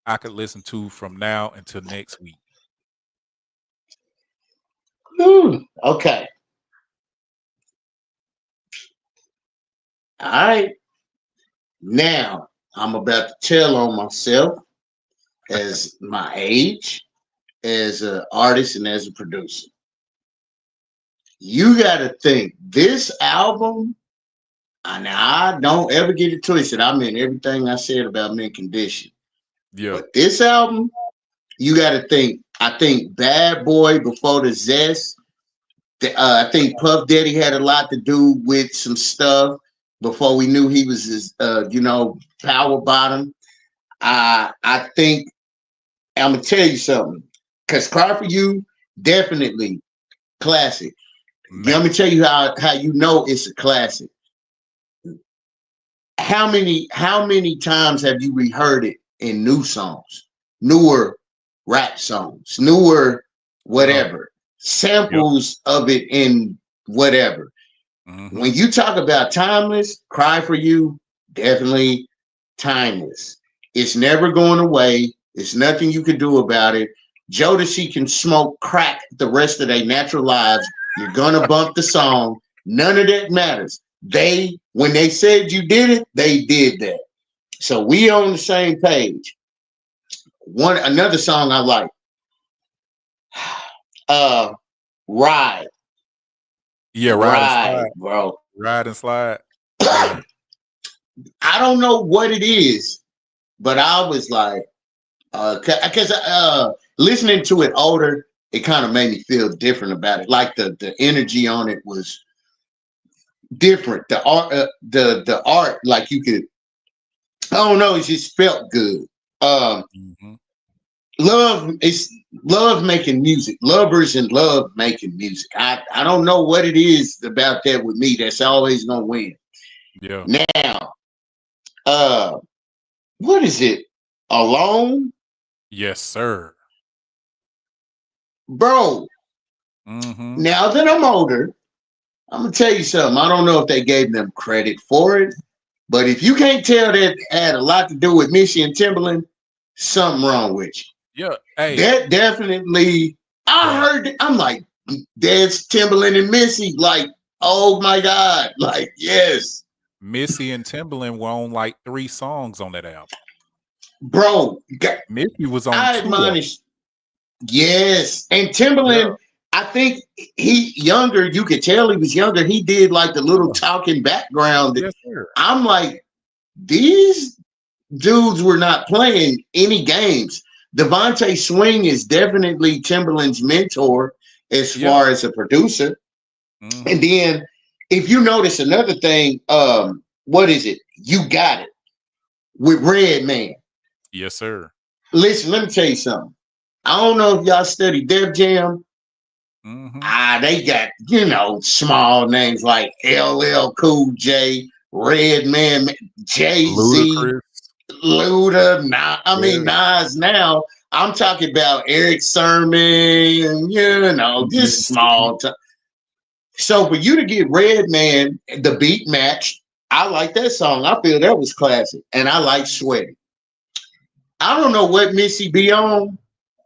I could listen to from now until next week. Okay. All right. Now I'm about to tell on myself as my age, as an artist, and as a producer. You got to think this album. And I don't ever get it twisted. I meant everything I said about Mint Condition. Yeah. But this album, you got to think. I think Bad Boy before the Zest. I think Puff Daddy had a lot to do with some stuff before we knew he was his, power bottom. I think I'm gonna tell you something. Cause Cry for You, definitely classic. Let Man. me tell you how you know it's a classic. How many times have you reheard it in new songs, newer rap songs, newer Oh, whatever, yep. samples of it in whatever? Mhm. When you talk about timeless, Cry for You, definitely timeless. It's never going away. It's nothing you can do about it. Jodeci can smoke crack the rest of their natural lives. You're gonna bump the song. None of that matters. When they said you did it, they did that. So we on the same page. Another song I like. Uh, Ride, Yeah, ride and Ride, slide. bro. Ride and slide. Yeah. I don't know what it is, but I was like, because listening to it older, it kind of made me feel different about it. Like the energy on it was different. The art, the art, like you could, I don't know, it just felt good. Um, Mm-hmm. love making music. Lovers and love making music. I don't know what it is about that with me that's always gonna win. Yeah. Now, uh, what is it? Alone, Yes, sir. bro. Mm-hmm. Now that I'm older, I'm gonna tell you something. I don't know if they gave them credit for it, but if you can't tell that it had a lot to do with Missy and Timberland, something wrong with Yeah. you. Hey, That definitely. I bro. heard. I'm like, that's Timberland and Missy. Like, oh my god. Like, yes, Missy and Timberland were on like 3 songs on that album. bro. Missy was on I 2 of them. admonish. Yes, and Yeah. Timberland. I think he younger. You could tell he was younger. He did like the little Yeah. talking background. Yes, sir. I'm like, these dudes were not playing any games. Devontae Swing is definitely Timberland's mentor as Yeah. far as a producer. Mm-hmm. And then if you notice another thing, what is it? You Got It with Redman. Yes, sir. Listen, let me tell you something. I don't know if y'all study Def Jam. Mm-hmm. They got, small names like LL Cool J, Redman, Jay-Z, Ludacris. Luda, Yeah. Nas now. I'm talking about Eric Sermon, this Easy. small. So for you to get Redman, the beat match, I like that song. I feel that was classic. And I like Sweaty. I don't know what Missy be on,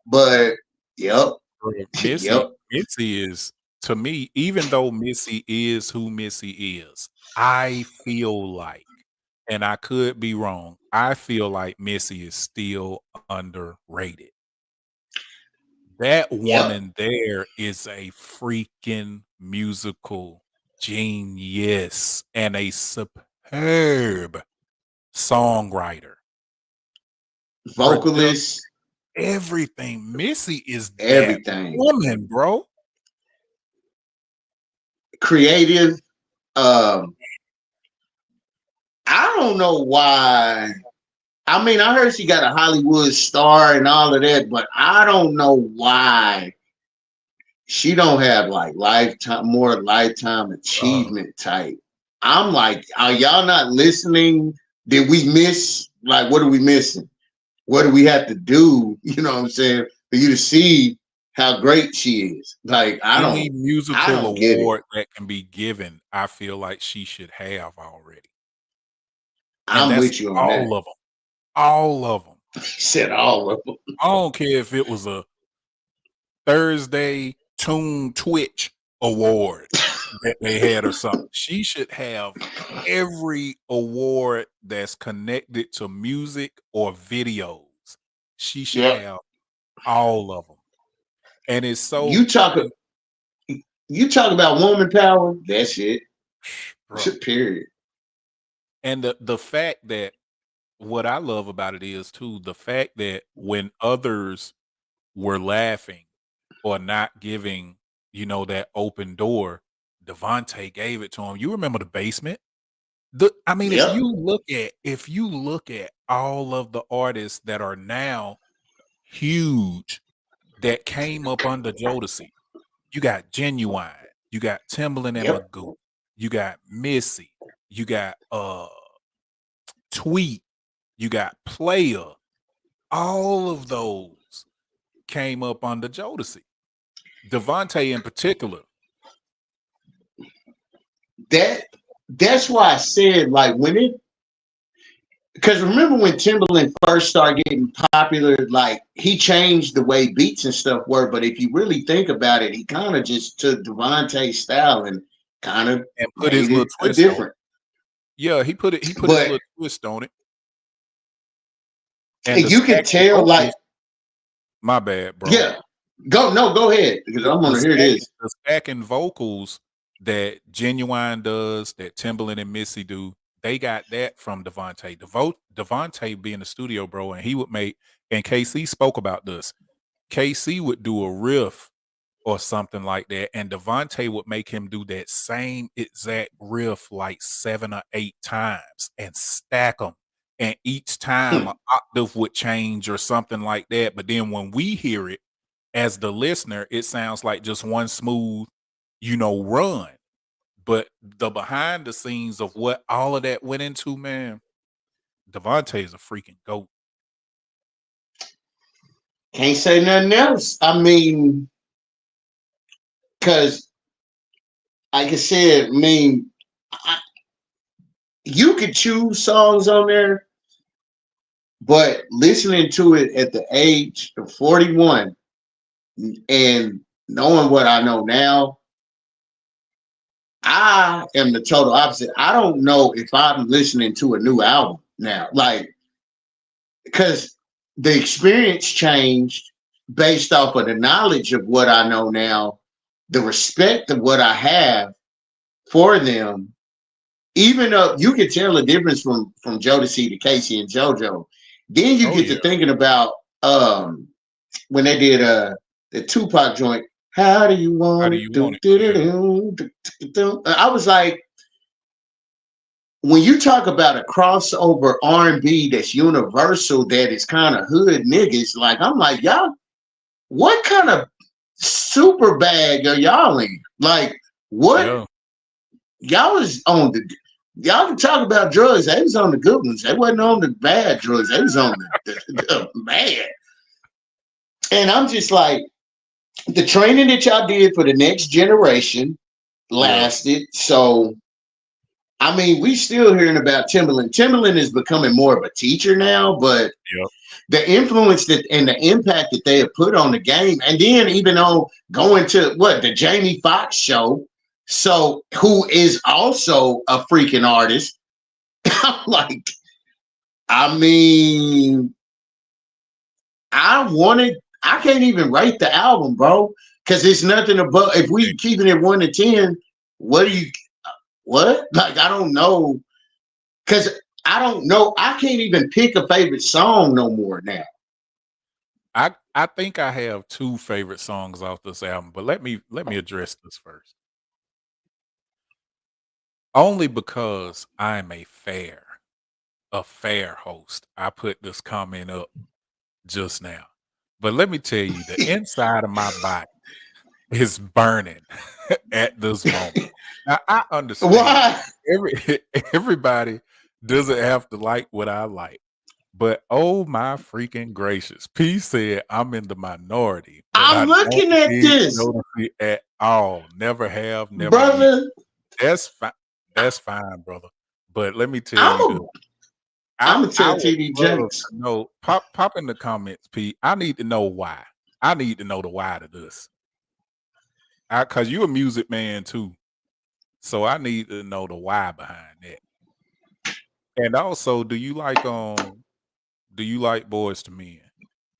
but yep, Bro, yep. Missy is, to me, even though Missy is who Missy is, I feel like, and I could be wrong, I feel like Missy is still underrated. That Yep. woman there is a freaking musical genius and a superb songwriter. Production, Vocalist, everything. Missy is that everything. woman, bro. Creative. Um, I don't know why. I mean, I heard she got a Hollywood star and all of that, but I don't know why she don't have like lifetime Uh, achievement type. I'm like, are y'all not listening? Did we miss, like, what are we missing? What do we have to do? You know what I'm saying? For you to see how great she is. Like, any I musical don't get it. award that can be given, I feel like she should have already. And I'm that's with you on that. all of them. All of them. He said all of them. I don't care if it was a Thursday Tune Twitch award that they had or something. She should have every award that's connected to music or videos. She should Yep. have all of them. And it's so You talk you talk about woman power, that's it. bro. Period. And the fact that what I love about it is too the fact that when others were laughing or not giving, that open door, Devontae gave it to him. You remember The Basement? I mean, if Yep. you look at all of the artists that are now huge that came up under Jodeci, you got Genuine, you got Timbaland and Yep. Magoo, you got Missy, you got Tweet, you got Player. All of those came up under Jodeci. Devontae in particular. That's why I said, like, because remember when Timberland first started getting popular, like, he changed the way beats and stuff were, but if you really think about it, he kind of just took Devontae's style and kind of And put his made little it a twist on it. different. Yeah, he put his But little twist on it. And the you can sexy tell, like, vocals, my bad, bro. yeah, Go ahead because I'm gonna hear this. The stacking vocals that Genuine does, that Timbaland and Missy do, they got that from Devontae. Devontae be in the studio, bro, and he would make, and KC spoke about this. KC would do a riff or something like that, and Devontae would make him do that same exact riff like 7 or 8 times and stack them. And each time an octave would change or something like that. But then when we hear it as the listener, it sounds like just one smooth, run. But the behind the scenes of what all of that went into, man, Devontae is a freaking goat. Can't say nothing else. I mean, because like I said, you could choose songs on there, but listening to it at the age of 41 and knowing what I know now, I am the total opposite. I don't know if I'm listening to a new album now, like, because the experience changed based off of the knowledge of what I know now, the respect of what I have for them. Even though you can tell the difference from Jodeci to Casey and JoJo, then you get to thinking about when they did the Tupac joint. How do you want it? I was like, when you talk about a crossover R&B that's universal, that is kind of hood niggas, like I'm like, y'all, what kind of super bag are y'all in? Like, what? Yeah. Y'all was on the. Y'all can talk about drugs. They was on the good ones. They wasn't on the bad drugs. They was on the bad. And I'm just like, the training that y'all did for the next generation lasted. Yeah. So, I mean, we still hearing about Timbaland. Timbaland is becoming more of a teacher now, but the influence that and the impact that they have put on the game, and then even on going to the Jamie Foxx show, so who is also a freaking artist. I'm like, I mean, I can't even rate the album, bro, because it's nothing above. If we keeping it 1 to 10, what? Like, I don't know, because I don't know. I can't even pick a favorite song no more now. I think I have 2 favorite songs off this album, but let me address this first. Only because I'm a fair host, I put this comment up just now. But let me tell you, the inside of my body is burning at this moment. Now, I understand. Why? Everybody doesn't have to like what I like. But oh my freaking gracious. P said I'm in the minority. I'm looking at this. At all. Never have, never. Brother. That's fine. That's fine, brother. But let me tell you, I'm gonna tell TD Jakes. No, pop in the comments, P. I need to know why. I need to know the why to this. Cause you a music man too. So I need to know the why behind that. And also, do you like Boys to Men?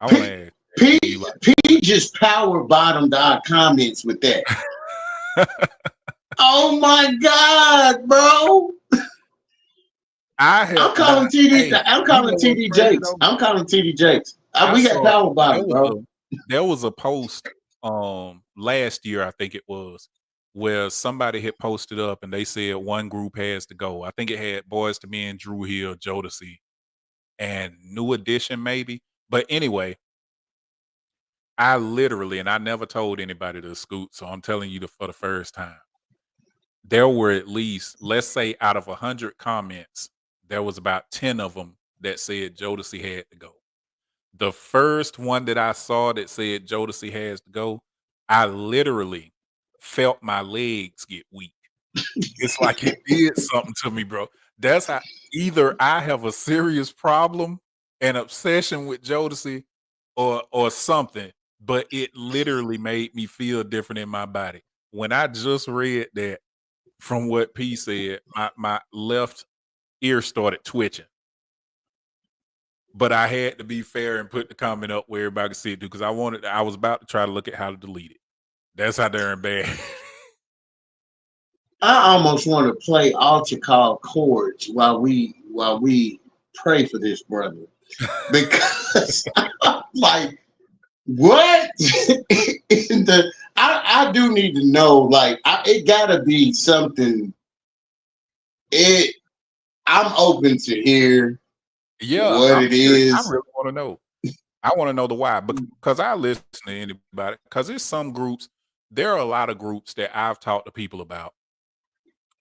I want to ask. P just power bottomed our comments with that. Oh my God, bro! I'm calling TD. I'm calling TD Jakes. I'm calling TD Jakes. We got power bottom, bro. There was a post last year, I think it was, where somebody had posted up and they said one group has to go. I think it had Boys to Men, Drew Hill, Jodeci, and New Edition maybe. But anyway, I literally, and I never told anybody to scoot, so I'm telling you for the first time, there were at least, let's say out of 100 comments, there was about 10 of them that said Jodeci had to go. The first one that I saw that said Jodeci has to go, I literally felt my legs get weak. It's like it did something to me, bro. That's how either I have a serious problem, an obsession with Jodeci, or something, but it literally made me feel different in my body. When I just read that from what P said, my left ear started twitching. but I had to be fair and put the comment up where everybody could see it too, because I was about to try to look at how to delete it. That's how darn bad. I almost want to play altar call chords while we pray for this brother because like what in the I do need to know like it gotta be something. It I'm open to hear Yeah, what I'm it curious. I is. really want to know. I want to know the why because I listen to anybody. Because there's some groups. There are a lot of groups that I've talked to people about,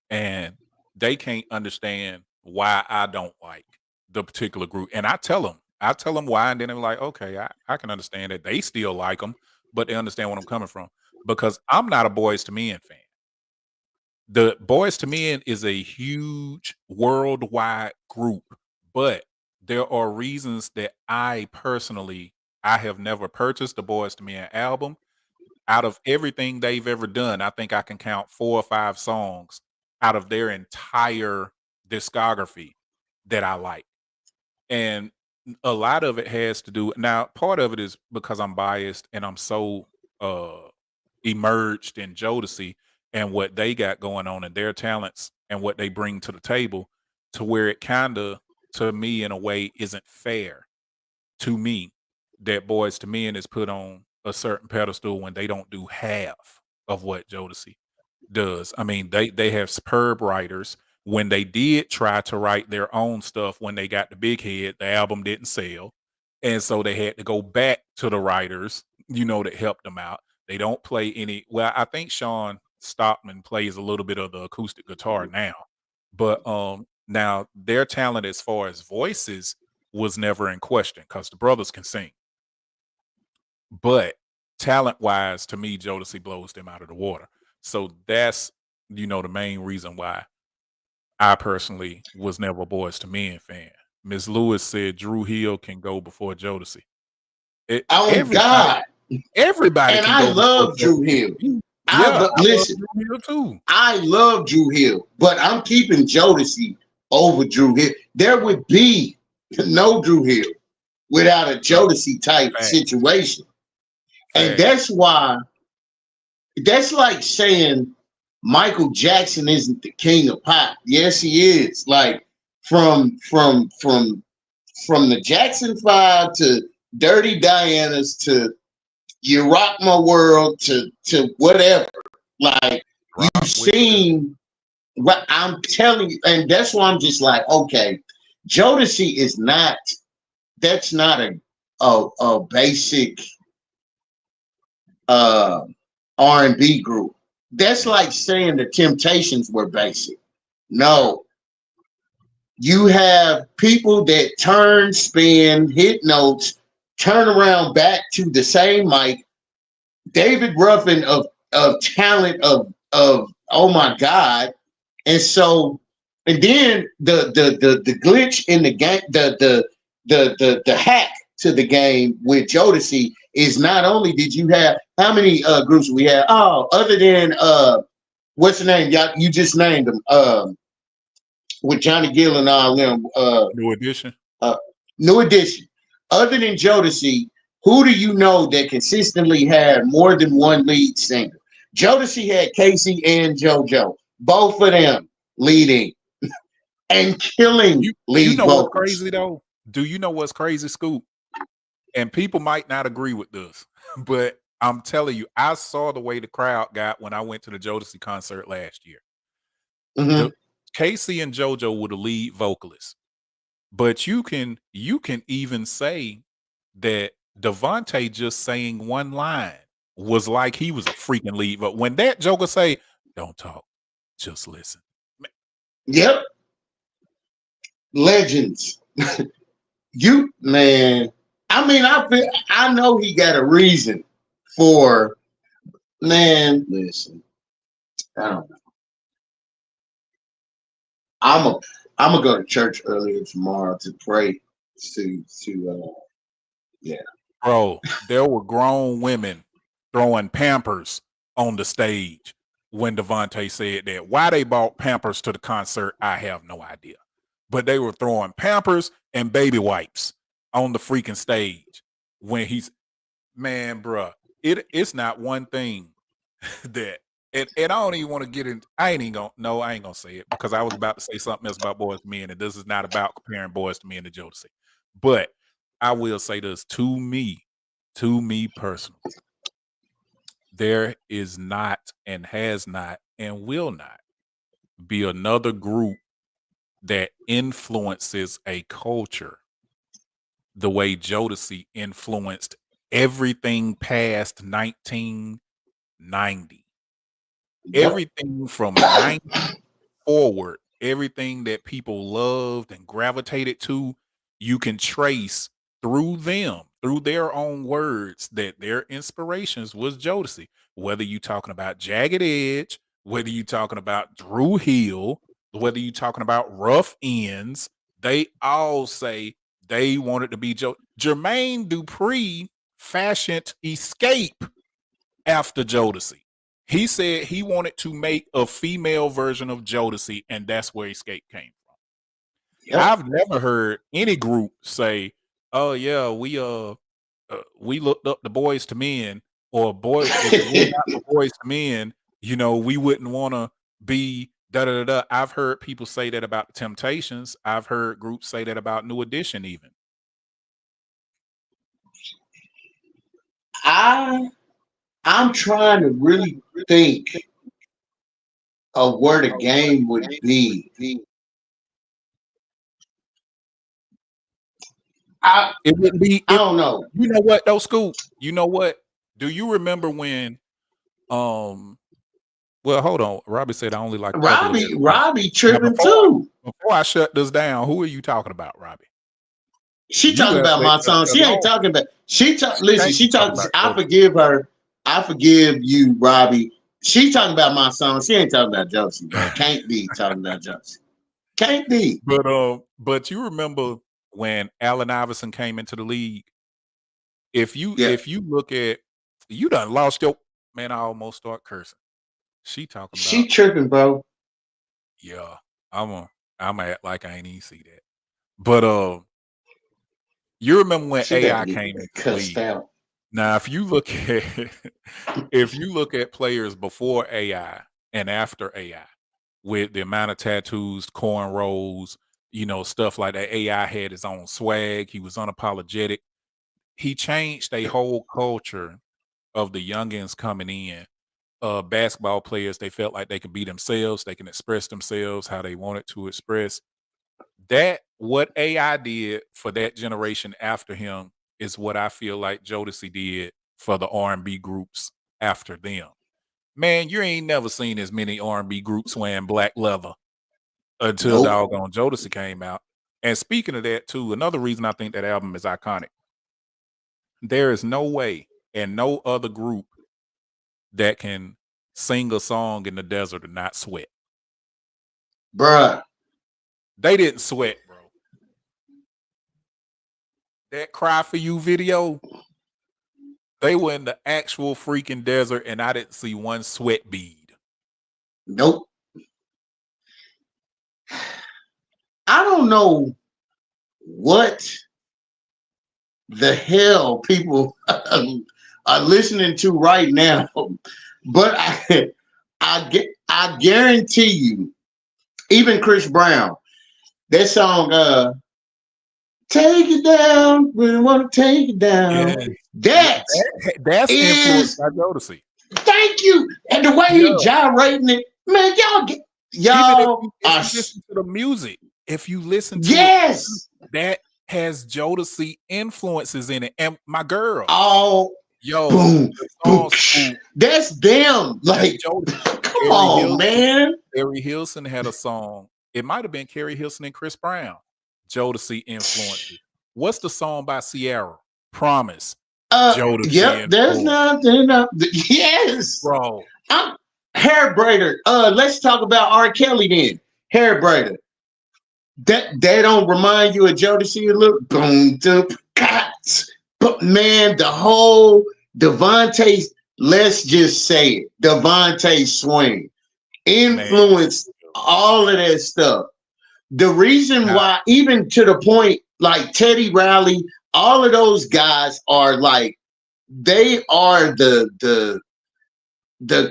and they can't understand why I don't like the particular group. And I tell them why, and then they're like, okay, I can understand that they still like them, but they understand where I'm coming from because I'm not a Boys to Men fan. The Boys to Men is a huge worldwide group, but there are reasons that I have never purchased the Boys to Men album. Out of everything they've ever done, I think I can count 4 or 5 songs out of their entire discography that I like. And a lot of it has to do now, part of it is because I'm biased and I'm so uh emerged in Jodeci and what they got going on and their talents and what they bring to the table to where it kind of to me in a way isn't fair to me that Boys to Men is put on a certain pedestal when they don't do half of what Jodeci does. I mean, they have superb writers. When they did try to write their own stuff when they got the big head, the album didn't sell. And so they had to go back to the writers, that helped them out. They don't play any well, I think Sean Stockman plays a little bit of the acoustic guitar now. But now their talent as far as voices was never in question because the brothers can sing. But talent wise, to me, Jodeci blows them out of the water. So that's the main reason why I personally was never a Boys to Men fan. Miss Lewis said Drew Hill can go before Jodeci. It, Oh everybody, God. everybody And can I go before love Drew Jodeci. Hill. Yeah, I love Listen, Drew Hill too. I love Drew Hill, but I'm keeping Jodeci over Drew Hill. There would be no Drew Hill without a No, Jodeci type facts, situation. And facts. that's like saying Michael Jackson isn't the king of pop. Yes, he is. Like from the Jackson 5 to Dirty Diana's to You Rock My World to whatever. Like you've Rock with you. seen what I'm telling you, and that's why I'm just like, okay, Jodeci is not. That's not a basic uh, R&B group. That's Yeah. like saying the Temptations were basic. No, you have people that turn, spin, hit notes, turn around back to the same mic. David Ruffin of talent of oh my God. And so, and then the glitch in the game, the hack to the game with Jodeci is not only did you have how many groups we had? Oh, other than what's the name? Y'all, you just named them. With Johnny Gill and all them. New edition. Uh, New Edition. Other than Jodeci, who do you know that consistently had more than one lead singer? Jodeci had Casey and JoJo, both of them leading and killing You lead know what's vocals. crazy though? Do you know what's crazy, Scoop? And people might not agree with this, but I'm telling you, I saw the way the crowd got when I went to the Jodeci concert last year. Mm-hmm. The Casey and JoJo were the lead vocalists, but you can even say that Devontae just saying one line was like he was a freaking lead. But when that Joker say, "Don't talk, just listen," Yep, legends. You man, I mean, I know he got a reason for man. Listen, I don't know. I'm a I'm gonna go to church earlier tomorrow to pray yeah. bro, there were grown women throwing Pampers on the stage when Devontae said that. Why they bought Pampers to the concert, I have no idea. But they were throwing Pampers and baby wipes on the freaking stage when he's man, bruh. It's not one thing that and I don't even want to get in. I ain't gonna say it because I was about to say something else about Boys to Men, and this is not about comparing Boys to Men to Jodeci. But I will say this to me personally, there is not and has not and will not be another group that influences a culture the way Jodeci influenced everything past 1990. Yep. Everything from 90 forward, everything that people loved and gravitated to, you can trace through them, through their own words, that their inspirations was Jodeci. Whether you talking about Jagged Edge, whether you talking about Drew Hill, whether you talking about Rough Ends, they all say they wanted to be Jermaine Dupri fashioned Escape after Jodeci. He said he wanted to make a female version of Jodeci, and that's where Escape came from. Yep. I've never heard any group say, "Oh yeah, we looked up the Boys to Men," or "Boy, if it were not the Boys to Men, you know, we wouldn't want to be da da da." I've heard people say that about the Temptations. I've heard groups say that about New Edition, even. I'm trying to really think of where the game would be. It wouldn't be. I don't know. You know what, though, Scoop? You know what? Do you remember when? Well, hold on. Robbie said I only like Robbie tripping too. Before I shut this down, who are you talking about, Robbie? She talking about my song. She ain't talking about. Listen. She talking. I forgive her. I forgive you, Robbie. She talking about my song. She ain't talking about Jodeci, bro. Can't be talking about Jodeci. Can't be. But you remember when Allen Iverson came into the league? If you look at, you done lost your man. I almost start cursing. She talking about. She tripping, bro. Yeah, I'm act like I ain't even see that. But you remember when AI came into the league? Out. Now, if you look at players before AI and after AI, with the amount of tattoos, cornrows, you know, stuff like that, AI had his own swag. He was unapologetic. He changed a whole culture of the youngins coming in. Basketball players, they felt like they could be themselves. They can express themselves how they wanted to express. That what AI did for that generation after him is what I feel like Jodeci did for the R&B groups after them. Man, you ain't never seen as many R&B groups wearing black leather until doggone Jodeci came out. And speaking of that too, another reason I think that album is iconic. There is no way and no other group that can sing a song in the desert and not sweat. Bruh. They didn't sweat, bro. That Cry For You video, they were in the actual freaking desert and I didn't see one sweat bead. Nope. I don't know what the hell people are listening to right now, but I guarantee you, even Chris Brown, that song, "Take It Down," we want to take it down. Yeah. That's influenced by Jodeci. Thank you. And the way he gyrating it, man, y'all if you listen to the music, if you listen to it, that has Jodeci influences in it. And my girl, boom, that's them. Like, come on, man. Carrie Hilson had a song. It might have been Carrie Hilson and Chris Brown. Jodeci influences. What's the song by Ciara? Promise. Jodeci. Yep, there's nothing up. Yes, bro. Hair braider. Let's talk about R. Kelly then. Hair braider. That they don't remind you of Jodeci a little. Boom, but man, the whole Devontae. Let's just say it. Devontae swing influenced all of that stuff. The reason why, even to the point, like Teddy Riley, all of those guys are like they are the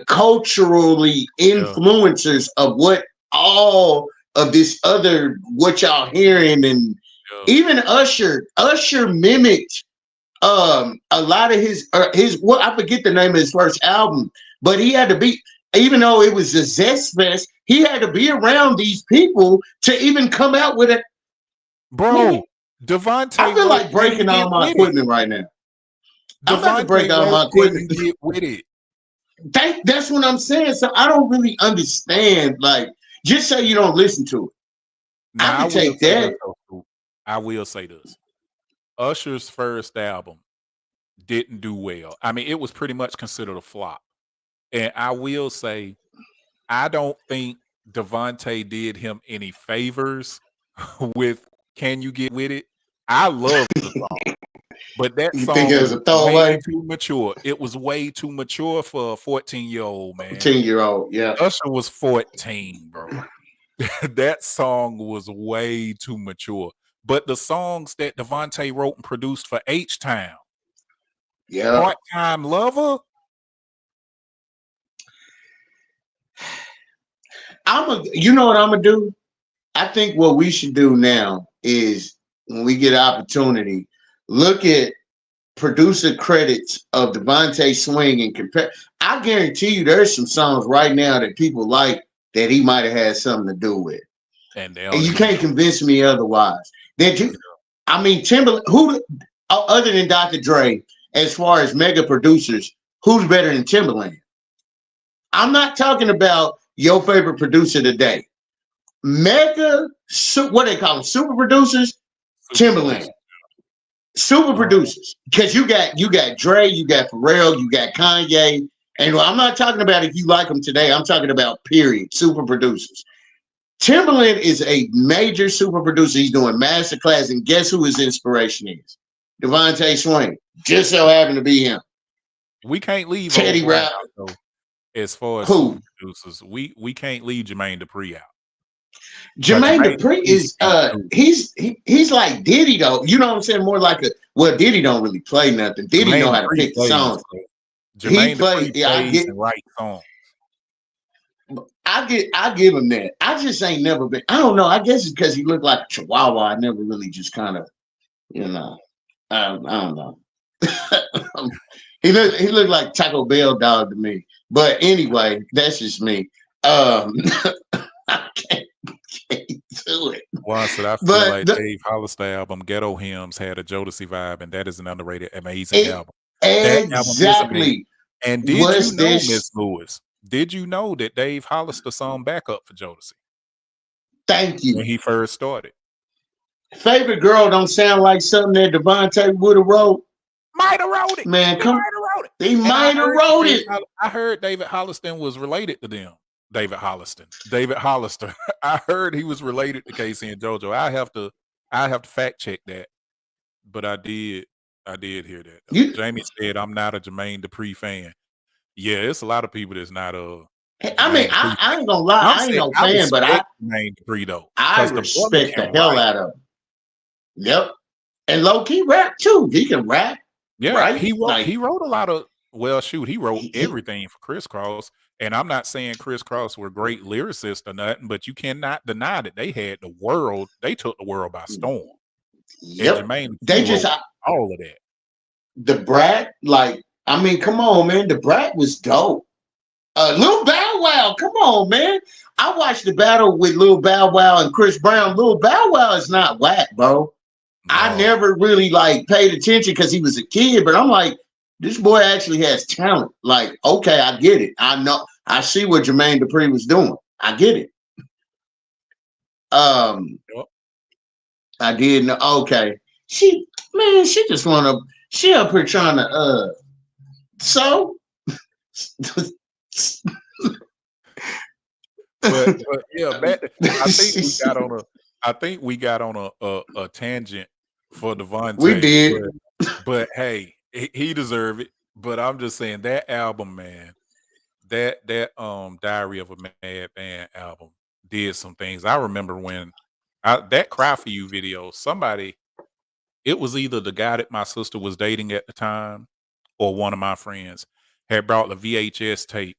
culturally Yeah, influencers of what all of this other what y'all hearing, and yeah. even Usher mimicked a lot of his what I forget the name of his first album, but he had to be, even though it was a zest fest, he had to be around these people to even come out with it. Man, Bro, I Devontae feel wrote like Can You breaking all Get my With It? equipment right now. I'm about to break Devontae all wrote my Can equipment. You Get With It? That's what I'm saying. So I don't really understand. Like, just say you don't listen to it. I Now, I could will take say this, that. though, Scoop. I will say this. Usher's first album didn't do well. I mean, it was pretty much considered a flop. And I will say, I don't think Devontae did him any favors with Can You Get With It? I love the song, but that You think song it was was a way throwaway? too mature. It was way too mature for a 14-year-old, man. 10-year-old, yeah. Usher was 14, bro. That song was way too mature. But the songs that Devontae wrote and produced for H-Town, Yeah. Part-Time Lover, You know what I'm gonna do? I think what we should do now is when we get opportunity, look at producer credits of Devontae Swing and compare. I guarantee you there's some songs right now that people like that he might have had something to do with. and they And don't you even can't know. convince me otherwise. I mean, Timberland, other than Dr. Dre, as far as mega producers, who's better than Timberland? I'm not talking about your favorite producer today. What they call them, super producers, Super Timberland. producer. Super Uh, producers, because you got Dre, you got Pharrell, you got Kanye, and I'm not talking about if you like them today. I'm talking about period super producers. Timberland is a major super producer. He's doing masterclass, and guess who his inspiration is? Devontae Swing. Just so happened to be him. we can't leave old Teddy Brown Riley. out though. As far as super Who? producers, we can't leave Jermaine Dupri out because Jermaine Jermaine Dupri Dupri is spent too. he's like Diddy though. You know what I'm saying? More like a well, Diddy don't really play nothing. Diddy know Jermaine how to Dupri pick the plays, songs. bro. He Jermaine play. Dupri Yeah, plays and writes songs. I give him that. I just ain't never been. I don't know. I guess it's because he looked like a Chihuahua. I never really just kind of, you know. I don't know. He looked like Taco Bell dog to me. But anyway, that's just me. I can't do it. Well, so I feel But like Dave Hollister album Ghetto Hymns had a Jodeci vibe, and that is an underrated, amazing it album. That album is amazing. exactly And did you was know, this. Miss Lewis? Did you know that Dave Hollister sung backup for Jodeci Thank when you. he first started? Favorite girl don't sound like something that Devontae would have wrote. Might have wrote it. Man, He come. might have wrote it. He And might have wrote it. I heard David Holliston was related to them. David Holliston. David Hollister. I heard he was related to Casey and JoJo. I have to fact check that. But I did hear that though. You Jamie said I'm not a Jermaine Dupri fan. Yeah, it's a lot of people that's not a I mean, Jermaine Dupri I fan. ain't gonna lie, I'm I ain't saying no I fan, but respect Jermaine Dupri though, I because the brother respect can the hell write. out of him. Yep. And low key rap too. He can rap, Yeah, right? Like he wrote a lot of well, shoot, he wrote he everything for Crisscross. And I'm not saying Crisscross were great lyricists or nothing, but you cannot deny that they had the world, they took the world by storm. And yep. Jermaine They Dupri just wrote all of that. the brat, like, I mean, come on, man. The brat was dope. Lil Bow Wow, come on, man. I watched the battle with Lil Bow Wow and Chris Brown. Lil Bow Wow is not whack, bro. I No. never really like paid attention because he was a kid, but I'm like, this boy actually has talent. Like, okay, I get it. I know, I see what Jermaine Dupri was doing. I get it. Um, Yep. I did know. Okay, she just wanna. She up here trying to. So. But yeah, back I think we got on a tangent for We Devontae, did. but hey, he deserved it. But I'm just saying that album, man, that Diary of a Madman album did some things. I remember when that Cry for You video, somebody It was either the guy that my sister was dating at the time or one of my friends had brought the VHS tape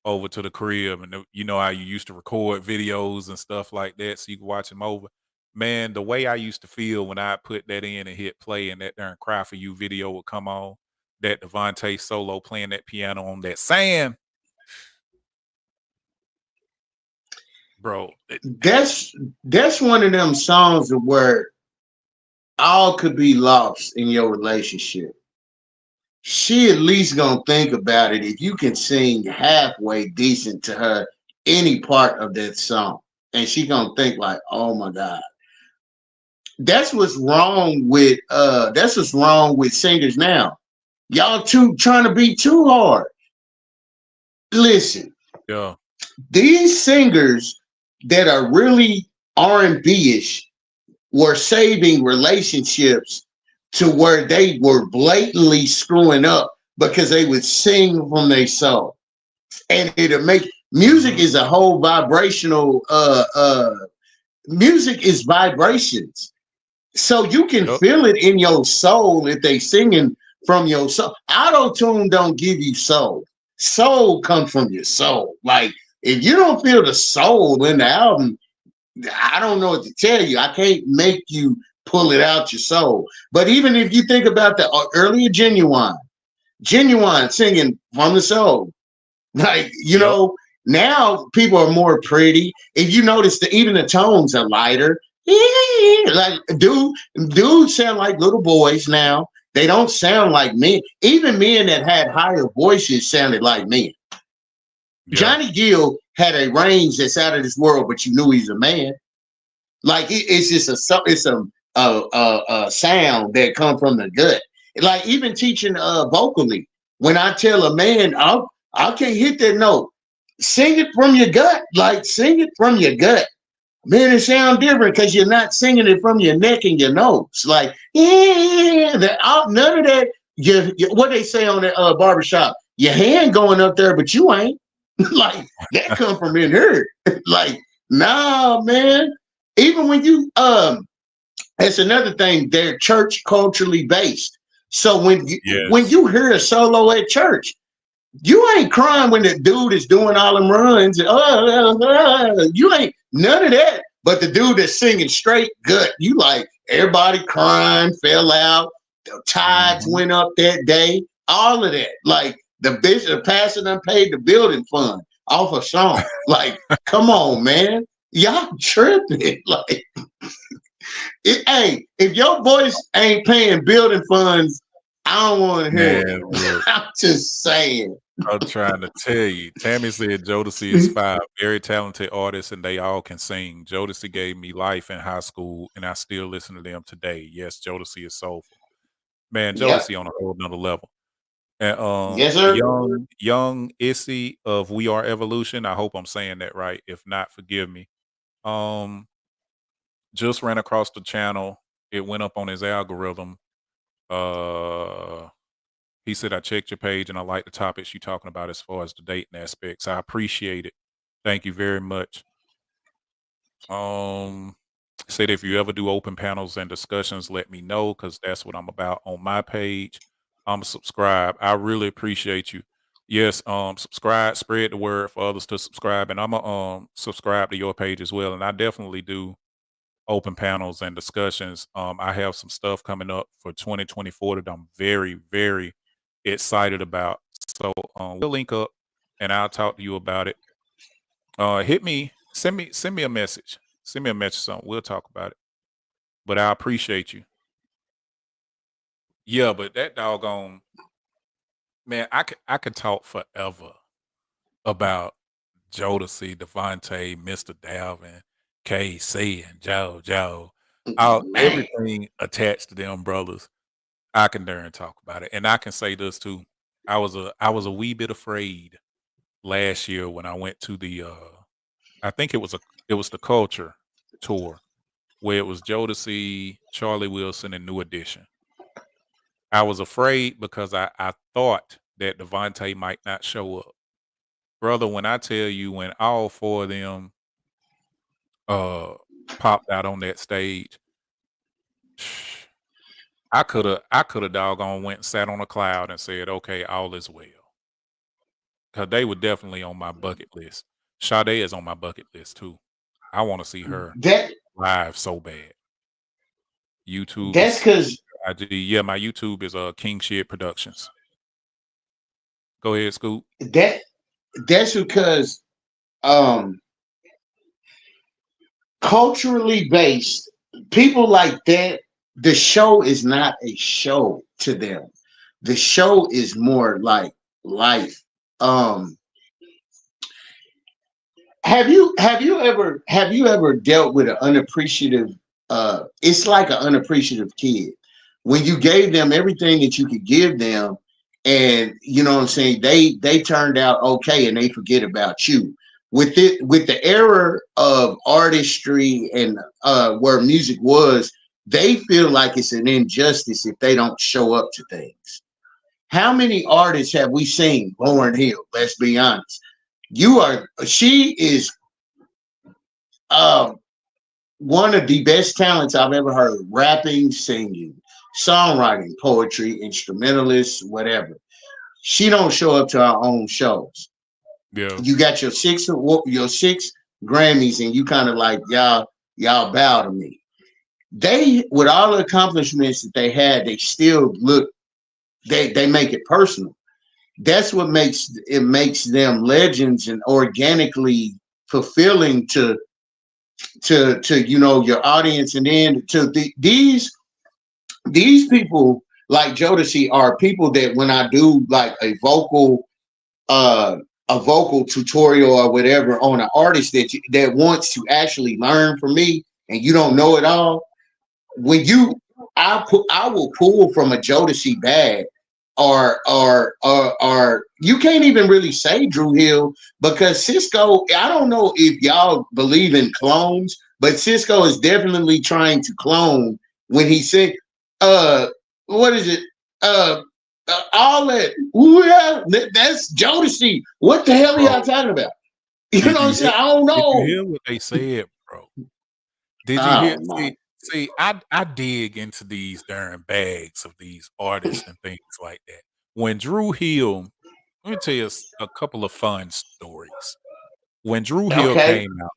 over to the crib, and you know how you used to record videos and stuff like that so you could watch them over. Man, the way I used to feel when I put that in and hit play and that darn Cry For You video would come on, that Devontae solo playing that piano on that sand, bro. That's one of them songs where all could be lost in your relationship. She at least gonna think about it if you can sing halfway decent to her any part of that song, and she gonna think like, oh my god. That's what's wrong with singers now. Y'all too trying to be too hard. Listen, Yeah. these singers that are really R&B-ish were saving relationships to where they were blatantly screwing up because they would sing from their soul. And it'll make music is a whole vibrational music is vibrations. So you can Yep. feel it in your soul if they singing from your soul. Auto-tune don't give you soul. Soul comes from your soul. Like if you don't feel the soul in the album, I don't know what to tell you. I can't make you pull it out your soul. But even if you think about the earlier Genuine singing from the soul, like Yep. now people are more pretty. If you notice that even the tones are lighter. Like dudes sound like little boys now. They don't sound like men. Even men that had higher voices sounded like men. Yeah. Johnny Gill had a range that's out of this world, but you knew he's a man. Like it's just a sound that come from the gut. Like even teaching vocally. When I tell a man, I can't hit that note. Sing it from your gut. Like sing it from your gut. Man, it sounds different because you're not singing it from your neck and your nose. Like, none of that. What they say on the barbershop, your hand going up there, but you ain't. Like, that come from in here. Like, nah, man. Even when you, that's another thing, they're church culturally based. So when Yes. you hear a solo at church, you ain't crying when the dude is doing all them runs. You ain't none of that. But the dude that's singing straight gut, you like everybody crying, fell out, the tides Mhm. went up that day, all of that. Like the bishop, the pastor done paid the building fund off a song. Like, come on, man. Y'all tripping. Like, hey, if your voice ain't paying building funds, I don't want to hear Man, it. look, I'm just saying. I'm trying to tell you. Tammy said Jodeci is 5 very talented artists and they all can sing. Jodeci gave me life in high school and I still listen to them today. Yes, Jodeci is soulful. Man, Yep. Jodeci on a whole nother level. And Yes, sir. young Issy of We Are Evolution, I hope I'm saying that right. If not, forgive me. Um, just ran across the channel. It went up on his algorithm. Uh He said, I checked your page and I like the topics you're talking about as far as the dating aspects. I appreciate it. Thank you very much. Um, said if you ever do open panels and discussions, let me know because that's what I'm about on my page. I'm subscribe. I really appreciate you. Yes, subscribe, spread the word for others to subscribe, and I'm gonna subscribe to your page as well. And I definitely do open panels and discussions. I have some stuff coming up for 2024 that I'm very, very excited about. So we'll link up and I'll talk to you about it. Hit me, send me a message. Send me a message, something. We'll talk about it. But I appreciate you. Yeah, but that doggone man, I could talk forever about Jodeci, Devontae, Mr. Dalvin, KC, and Joe. Man. Everything attached to them brothers. I can darn talk about it. And I can say this too. I was a wee bit afraid last year when I went to the I think it was the Culture tour where it was Jodeci, Charlie Wilson, and New Edition. I was afraid because I thought that Devontae might not show up. Brother, when I tell you when all four of them uh popped out on that stage, I could have doggone went and sat on a cloud and said, okay, all is well. Cause they were definitely on my bucket list. Sade is on my bucket list too. I want to see her That live so bad. YouTube that's is because IG. Yeah, my YouTube is King Shit Productions. Go ahead, Scoop. that that's because um culturally based people like that, the show is not a show to them. The show is more like life. Um have you ever dealt with an unappreciative it's like an unappreciative kid when you gave them everything that you could give them, and you know what I'm saying, they turned out okay and they forget about you. With the era of artistry and where music was, they feel like it's an injustice if they don't show up to things. How many artists have we seen? Lauren Hill, let's be honest. She is um, one of the best talents I've ever heard. Rapping, singing, songwriting, poetry, instrumentalist, whatever. She don't show up to her own shows. Yeah. You got your six Grammys, and you kind of like y'all bow to me. They, with all the accomplishments that they had, they still look. They make it personal. That's what makes them legends and organically fulfilling to your audience, and then to these people like Jodeci are people that when I do like uh a vocal tutorial or whatever on an artist that wants to actually learn from me, and you don't know it all, when I will pull from a Jodeci bag, or you can't even really say Drew Hill, because Cisco, I don't know if y'all believe in clones, but Cisco is definitely trying to clone when he said uh what is it? Uh all that, ooh, yeah, that's Jodeci. What the hell are y'all Bro, talking about? You know did what I'm you hear saying? I don't did you know. hear what they said, bro? Did you hear Oh my. see, I dig into these darn bags of these artists and things like that. When Drew Hill, let me tell you a couple of fun stories. When Drew Hill Okay. came out,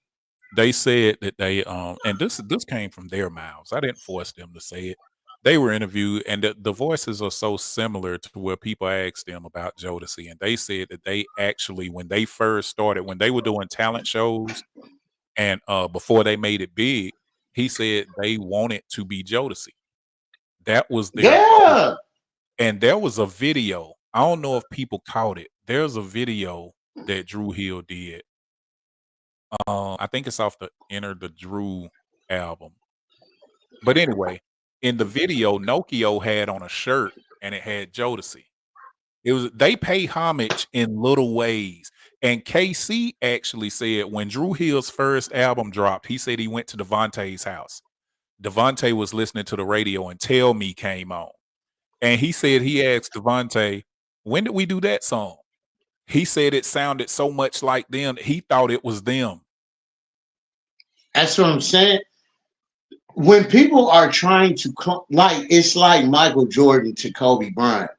they said that they and this came from their mouths. I didn't force them to say it. They were interviewed, and the voices are so similar to where people asked them about Jodeci, and they said that they actually, when they first started, when they were doing talent shows, and before they made it big, he said they wanted to be Jodeci. That was their goal. Yeah. And there was a video. I don't know if people caught it. There's a video that Drew Hill did. I think it's off the Enter the Drew album. But anyway, in the video, Nokio had on a shirt and it had Jodeci. It was they pay homage in little ways. And KC actually said when Drew Hill's first album dropped, he said he went to Devontae's house. Devontae was listening to the radio and Tell Me came on. And he said he asked Devontae, when did we do that song? He said it sounded so much like them, he thought it was them. That's what I'm saying. When people are trying to like, it's like Michael Jordan to Kobe Bryant.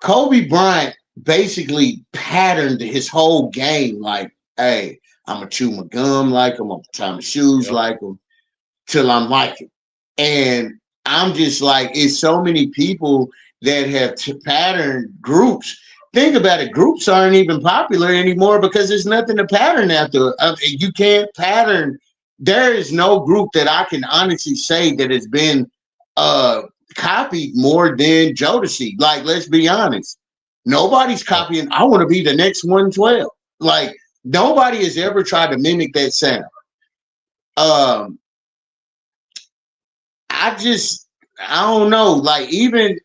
Kobe Bryant basically patterned his whole game like, hey, I'm gonna chew my gum like him, I'm gonna tie my shoes Yep. like him, till I'm like him. And I'm just like, it's so many people that have patterned groups. Think about it, groups aren't even popular anymore because there's nothing to pattern after. You can't pattern. There is no group that I can honestly say that has been uh copied more than Jodeci. Like, let's be honest. Nobody's Yep. copying. I want to be the next 112. Like, nobody has ever tried to mimic that sound. Um, I don't know. Like, even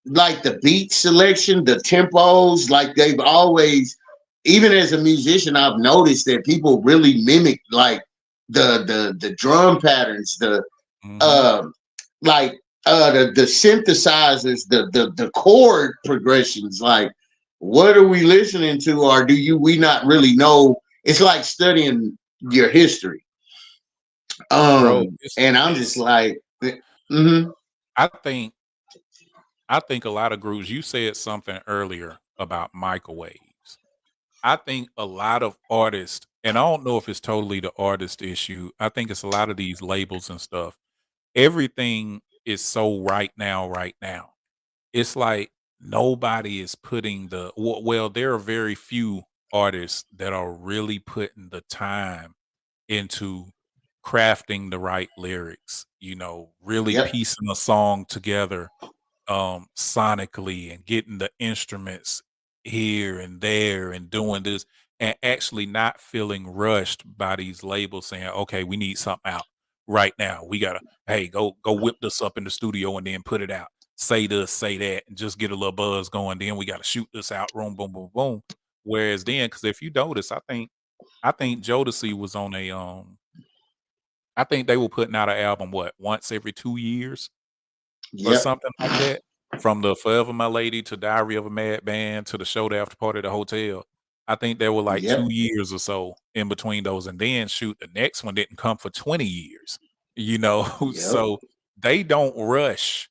like the beat selection, the tempos, like they've always, even as a musician, I've noticed that people really mimic like the drum patterns, the Mhm. uh like the synthesizers, the chord progressions. Like, what are we listening to, or we not really know? It's like studying your history. Bro, And I'm just it's like, mhm. I think I think a lot of groups, you said something earlier about microwaves. I think a lot of artists, and I don't know if it's totally the artist issue. I think it's a lot of these labels and stuff. Everything is so right now, right now. It's like nobody is putting well, there are very few artists that are really putting the time into crafting the right lyrics, really Yep, piecing a song together sonically and getting the instruments here and there and doing this and actually not feeling rushed by these labels saying, okay, we need something out right now. We gotta, hey, go whip this up in the studio and then put it out. Say this, say that, and just get a little buzz going. Then we gotta shoot this out, boom, boom, boom, boom. Whereas then, because if you notice, I think Jodeci was on I think they were putting out an album once every 2 years or yep, something like that, from the Forever My Lady to Diary of a Madman to the Show the After Party at the Hotel. I think there were like yep. 2 years or so in between those, and then shoot, the next one didn't come for 20 years, you know? Yep. So, they don't rush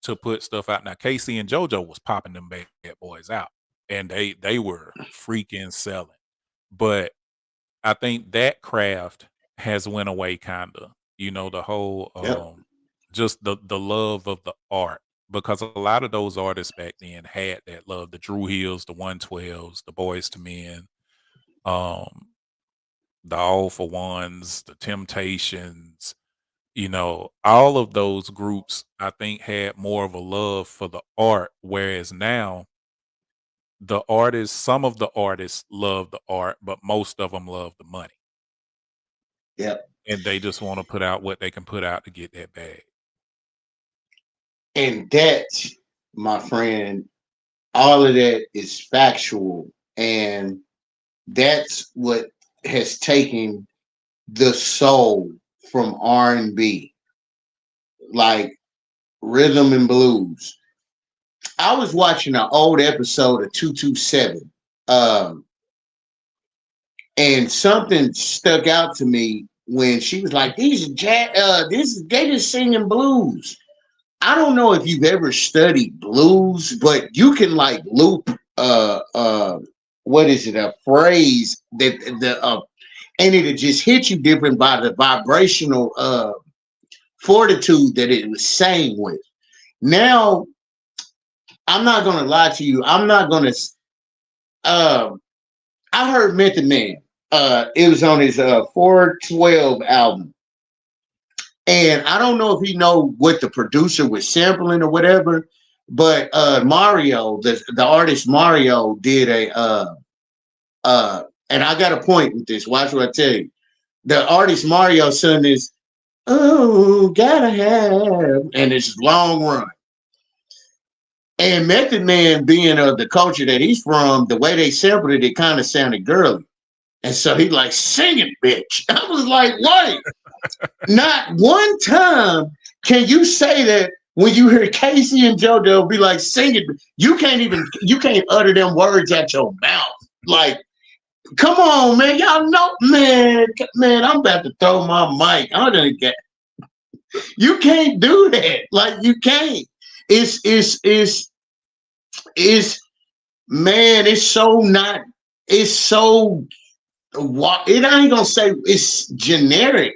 to put stuff out. Now, Casey and JoJo was popping them bad boys out, and they were freaking selling. But I think that craft has went away kinda, the whole, Yep. just the love of the art, because a lot of those artists back then had that love, the Drew Hills, the 112s, the Boys to Men, um, the All for Ones, the Temptations, all of those groups, I think, had more of a love for the art, whereas now some of the artists love the art, but most of them love the money. Yep. And they just wanna put out what they can put out to get that bag. And that, my friend, all of that is factual. And that's what has taken the soul from R&B, like rhythm and blues. I was watching an old episode of 227, um, and something stuck out to me when she was like, "These jazz, they just singing blues." I don't know if you've ever studied blues, but you can like loop what is it, a phrase that and it'll just hit you different by the vibrational fortitude that it was saying with. Now, I'm not gonna lie to you. I'm not gonna uh I heard Method Man. It was on his 412 album. And I don't know if he know what the producer was sampling or whatever, but Mario, the artist Mario, did and I got a point with this. Watch what I tell you. The artist Mario sung this, "Oh, gotta have," and it's long run. And Method Man, being of the culture that he's from, the way they sampled it, it kind of sounded girly. And so he like, "Sing it, bitch." I was like, wait, not one time can you say that when you hear Casey and JoJo be like, "Sing it." You can't utter them words at your mouth. Like, come on, man. Y'all know, man, I'm about to throw my mic. I don't get You can't do that. Like, you can't. It's man, it's so not, it's so it I ain't gonna say it's generic.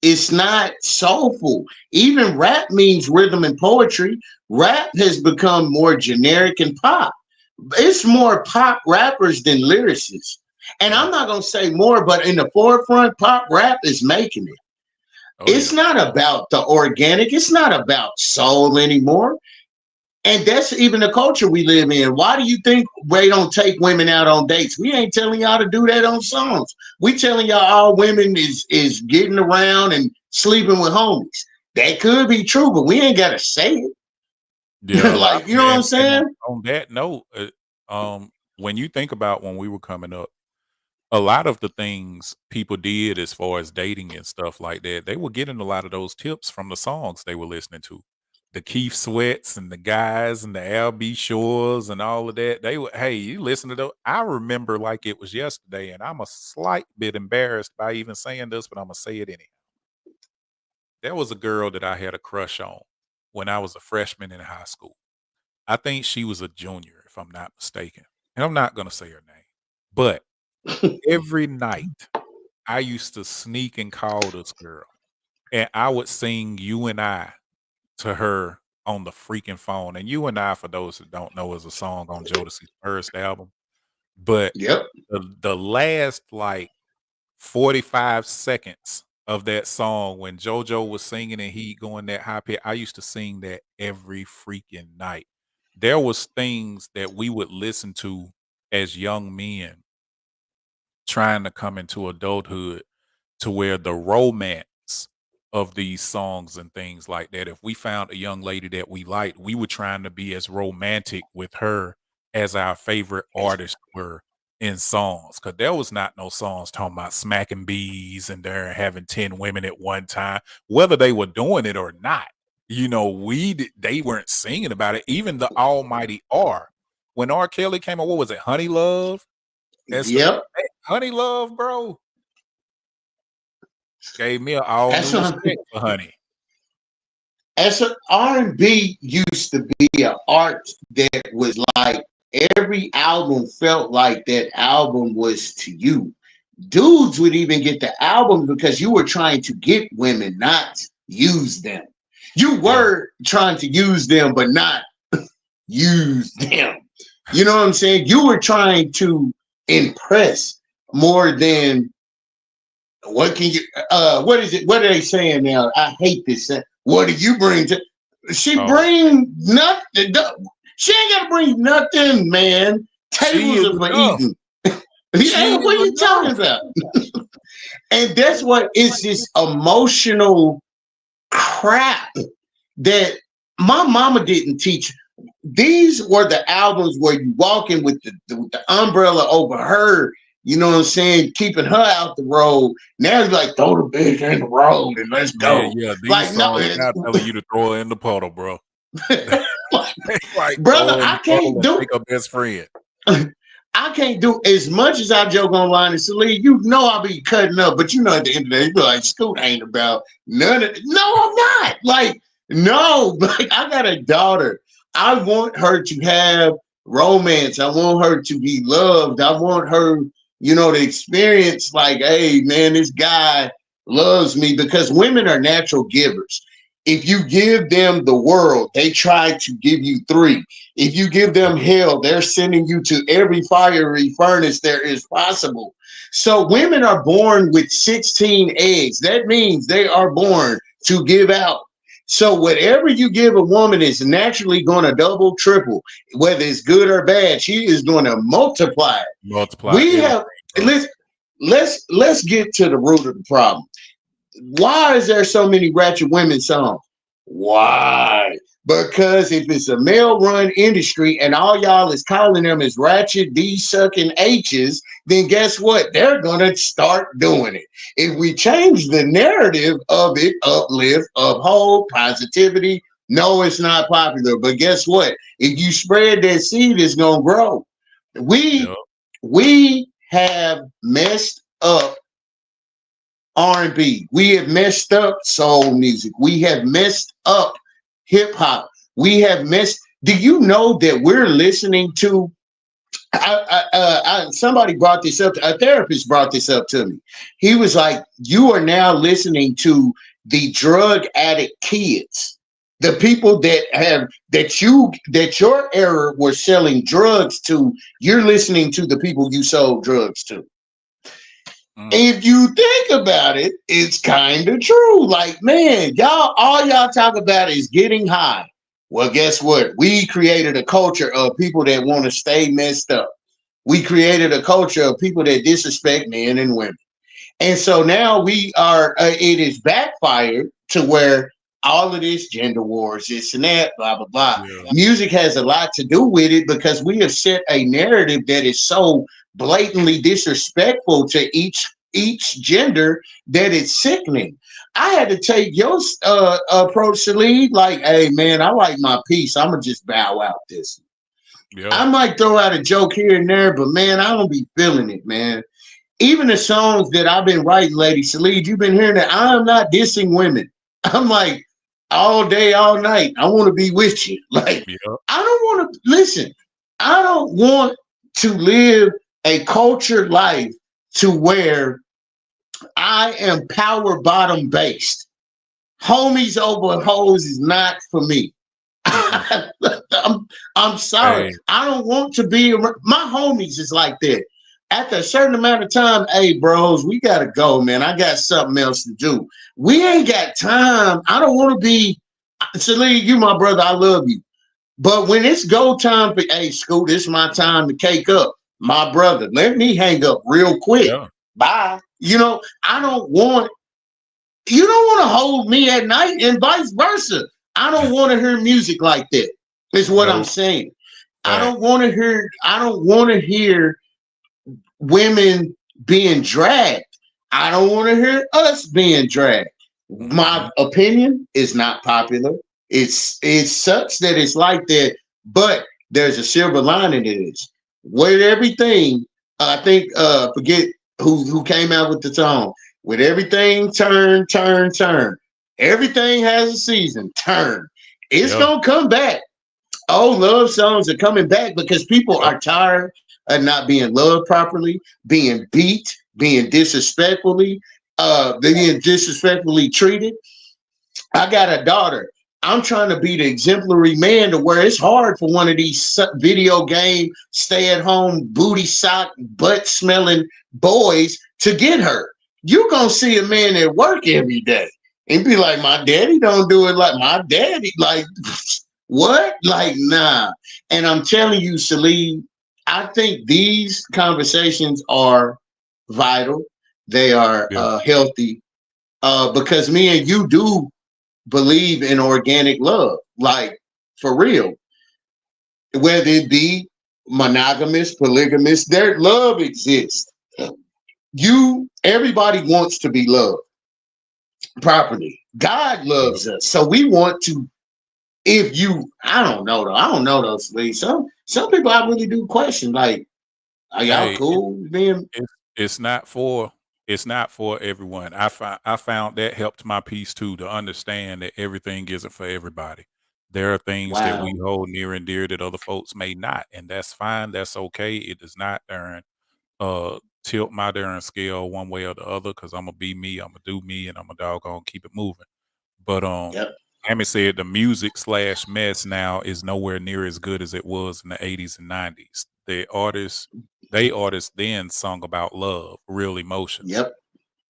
It's not soulful. Even rap means rhythm and poetry. Rap has become more generic and pop. It's more pop rappers than lyricists. And Yeah. I'm not gonna say more, but in the forefront, pop rap is making it. Oh, It's yeah. not about the organic, it's not about soul anymore. And that's even the culture we live in. Why do you think they don't take women out on dates? We ain't telling y'all to do that on songs. We telling y'all all women is getting around and sleeping with homies. That could be true, but we ain't gotta say it. Yeah, a lot Like, you know what I'm and saying? on that note, when you think about when we were coming up, a lot of the things people did as far as dating and stuff like that, they were getting a lot of those tips from the songs they were listening to. The Keith Sweats and the guys and the Al B. Shores and all of that. They were, hey, you listen to those. I remember like it was yesterday, and I'm a slight bit embarrassed by even saying this, but I'm gonna say it anyhow. There was a girl that I had a crush on when I was a freshman in high school. I think she was a junior, if I'm not mistaken. And I'm not gonna say her name. But every night I used to sneak and call this girl, and I would sing "You and I" to her on the freaking phone. And "You and I," for those that don't know, is a song on Jodeci's first album. But Yep. the last, like, 45 seconds of that song when JoJo was singing and he going that high pitch, I used to sing that every freaking night. There was things that we would listen to as young men trying to come into adulthood to where the romance of these songs and things like that, if we found a young lady that we liked, we were trying to be as romantic with her as our favorite artists were in songs. Cause there was not no songs talking about smacking bees and they're having 10 women at one time, whether they were doing it or not. They weren't singing about it. Even the almighty R. When R. Kelly came out, what was it? Honey Love? And stuff. Yep. Hey, Honey Love, bro. Gave me an all That's new what respect for Honey. as R&B used to be an art that was like every album felt like that album was to you. Dudes would even get the album because you were trying to get women, not use them. You were trying to use them, but not use them. You know what I'm saying? You were trying to impress more than what can you what is it? What are they saying now? I hate this. What do you bring to she bring nothing. She ain't gotta bring nothing, man. Tables are for eating. Yeah, what are you talking about? And that's what is this emotional crap that my mama didn't teach. These were the albums where you walking with the umbrella over her, you know what I'm saying, keeping her out the road. Now it's like throw the bitch in the road and let's go. Yeah, these like songs not telling you to throw her in the puddle, bro. like, brother, I can't do it. Her best friend. I can't do as much as I joke online and Celine, you know I'll be cutting up, but you know at the end of the day, you be like, Scoot ain't about none of it. No, I'm not. Like, no, like I got a daughter. I want her to have romance. I want her to be loved. I want her, you know, to experience like, hey, man, this guy loves me because women are natural givers. If you give them the world, they try to give you 3. If you give them hell, they're sending you to every fiery furnace there is possible. So women are born with 16 eggs. That means they are born to give out. So whatever you give a woman is naturally going to double, triple, whether it's good or bad. She is going to multiply. We have let's get to the root of the problem. Why is there so many ratchet women songs? Why? Because if it's a male-run industry and all y'all is calling them as ratchet D-sucking H's, then guess what? They're gonna start doing it. If we change the narrative of it, uplift, uphold, positivity, no, it's not popular. But guess what? If you spread that seed, it's gonna grow. We have messed up R&B. We have messed up soul music. We have messed up hip hop. We have messed. Do you know that we're listening to? Somebody brought this up. A therapist brought this up to me. He was like, "You are now listening to the drug addict kids, the people that your era were selling drugs to. You're listening to the people you sold drugs to." If you think about it, it's kind of true. Like, man, all y'all talk about is getting high. Well, guess what? We created a culture of people that want to stay messed up. We created a culture of people that disrespect men and women. And so now it is backfired to where all of this gender wars, this and that, blah, blah, blah. Yeah. Music has a lot to do with it because we have set a narrative that is so blatantly disrespectful to each gender that it's sickening. I had to take your approach to lead like, hey, man, I like my piece. I'm going to just bow out this. Yeah. I might throw out a joke here and there, but, man, I don't be feeling it, man. Even the songs that I've been writing, Lady Salid, you've been hearing that I'm not dissing women. I'm like, all day, all night. I want to be with you. Like, Yep. I don't want to listen. I don't want to live a cultured life to where I am power bottom based. Homies over hoes is not for me. Mm-mm. I'm sorry. Hey, I don't want to be around. My homies is like that. After a certain amount of time, hey, bros, we got to go, man. I got something else to do. We ain't got time. I don't want to be, Celine, you my brother. I love you. But when it's go time for, hey, Scoot, it's my time to cake up. My brother, let me hang up real quick. yeah, Bye. I don't want, you don't want to hold me at night and vice versa. I don't want to hear music like that. Is what I'm no saying. fact. I don't want to hear women being dragged. I don't want to hear us being dragged. Mm-hmm. My opinion is not popular. It sucks that it's like that, but there's a silver lining to this. With everything, I think forget who came out with the song. With everything turn, turn, turn. Everything has a season. Turn. It's Yeah, gonna come back. Oh, love songs are coming back because people yep, are tired of not being loved properly, being beat, being disrespectfully treated. I got a daughter. I'm trying to be the exemplary man to where it's hard for one of these video game, stay at home, booty sock, butt smelling boys to get her. You're going to see a man at work every day and be like, my daddy don't do it like my daddy. Like, what? Like, nah. And I'm telling you, Salim, I think these conversations are vital. They are yeah. healthy because me and you do believe in organic love, like for real. Whether it be monogamous, polygamous, their love exists. Everybody wants to be loved properly. God Yep. loves us, so we want to. If you, I don't know though. I don't know those things. Some people I really do question, like, are y'all Hey, cool being? it's not for everyone. I found that helped my peace too to understand that everything isn't for everybody. There are things that we Wow. hold near and dear that other folks may not, and that's fine. That's okay. It does not tilt my darn scale one way or the other because I'm gonna be me. I'm gonna do me, and I'm a doggone keep it moving. But Yep. Amy said the music slash mess now is nowhere near as good as it was in the 80s and 90s. They artists then sung about love, real emotions. Yep.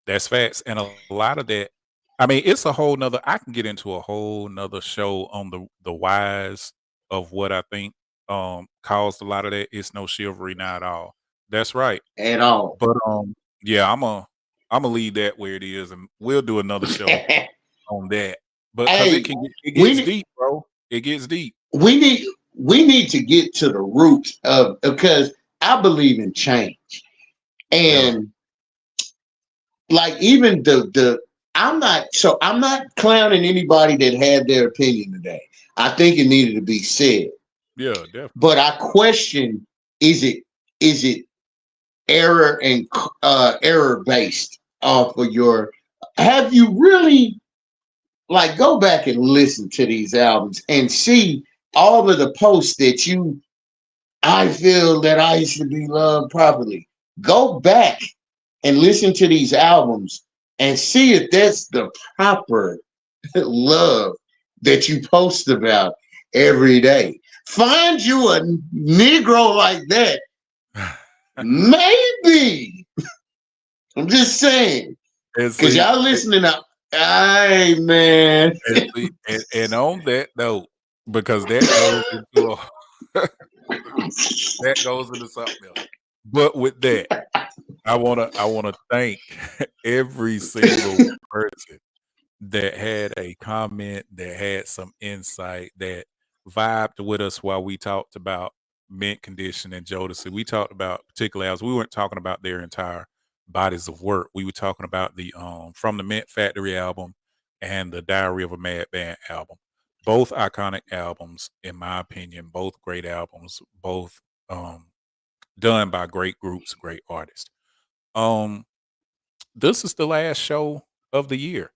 That's facts. And a lot of that, I mean, it's a whole nother I can get into a whole nother show on the whys of what I think caused a lot of that. It's no chivalry now at all. That's right. At all. But yeah, I'm a leave that where it is and we'll do another show on that. But because Hey, it gets we deep, bro. It gets deep. we need we need to get to the root of, because I believe in change. Yeah. And like even I'm not clowning anybody that had their opinion today. I think it needed to be said. Yeah, definitely. But I question, is it error and error based off of your, have you really, like, go back and listen to these albums and see all of the posts that you, I feel that I should be loved properly. Go back and listen to these albums and see if that's the proper love that you post about every day. Find you a Negro like that. Maybe. I'm just saying. And Because see, y'all listening up. Hey, man. and on that note, because that goes into a that goes into something else. But with that, I wanna thank every single person that had a comment, that had some insight, that vibed with us while we talked about Mint Condition and Jodeci. We talked about particular albums. We weren't talking about their entire bodies of work. We were talking about the From the Mint Factory album and the Diary of a Mad Band album. Both iconic albums, in my opinion, both great albums, both um done by great groups, great artists. Um, this is the last show of the year.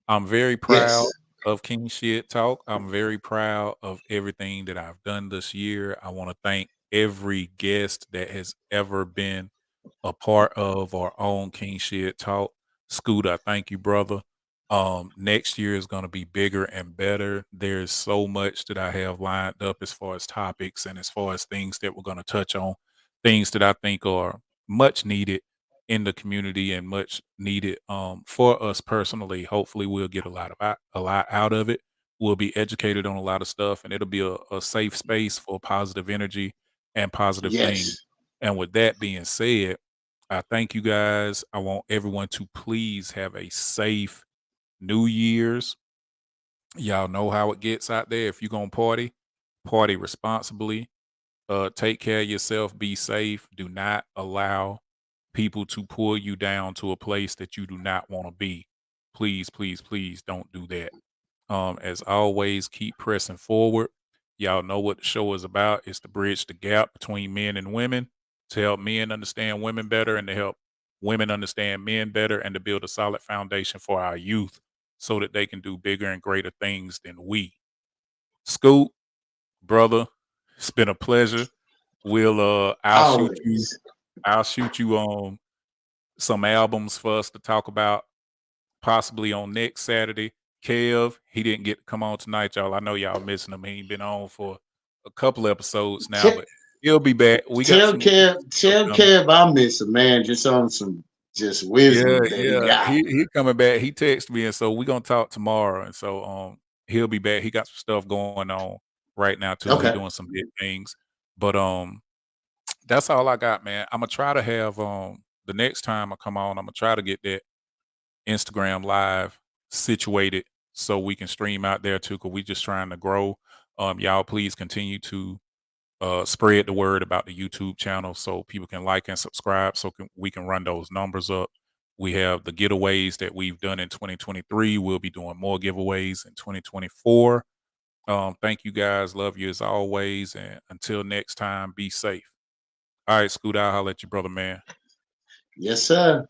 I'm very proud Yes. of King Shit Talk. I'm very proud of everything that I've done this year. I want to thank every guest that has ever been a part of our own King Shit Talk. Scoot, I thank you, brother. Next year is going to be bigger and better. There's so much that I have lined up as far as topics and as far as things that we're going to touch on, things that I think are much needed in the community and much needed for us personally. Hopefully, we'll get a lot out of it. We'll be educated on a lot of stuff, and it'll be a safe space for positive energy and positive things. Yes. And with that being said, I thank you guys. I want everyone to please have a safe New Year's. Y'all know how it gets out there. If you're gonna party, party responsibly. Take care of yourself. Be safe. Do not allow people to pull you down to a place that you do not want to be. Please, please, please don't do that. As always, keep pressing forward. Y'all know what the show is about. It's to bridge the gap between men and women, to help men understand women better and to help women understand men better and to build a solid foundation for our youth so that they can do bigger and greater things than we. Scoot, brother, it's been a pleasure. We'll Always. I'll shoot you some albums for us to talk about possibly on next Saturday. Kev, he didn't get to come on tonight, y'all. I know y'all missing him. He ain't been on for a couple episodes now, Te- but he'll be back. We got some stuff Tell coming. Kev I miss him, man. Just on some just Yeah, wisdom that he yeah. got. He coming back. He texted me, and so we're gonna talk tomorrow. And so he'll be back. He got some stuff going on right now too. He Okay. doing some big things. But that's all I got, man. I'm gonna try to have the next time I come on, I'm gonna try to get that Instagram live situated so we can stream out there too, because we just trying to grow. Y'all please continue to spread the word about the YouTube channel so people can like and subscribe so we can run those numbers up. We have the giveaways that we've done in 2023. We'll be doing more giveaways in 2024. Thank you guys. Love you as always. And until next time, be safe. All right, Scoot, I'll holler at you, brother, man. Yes, sir.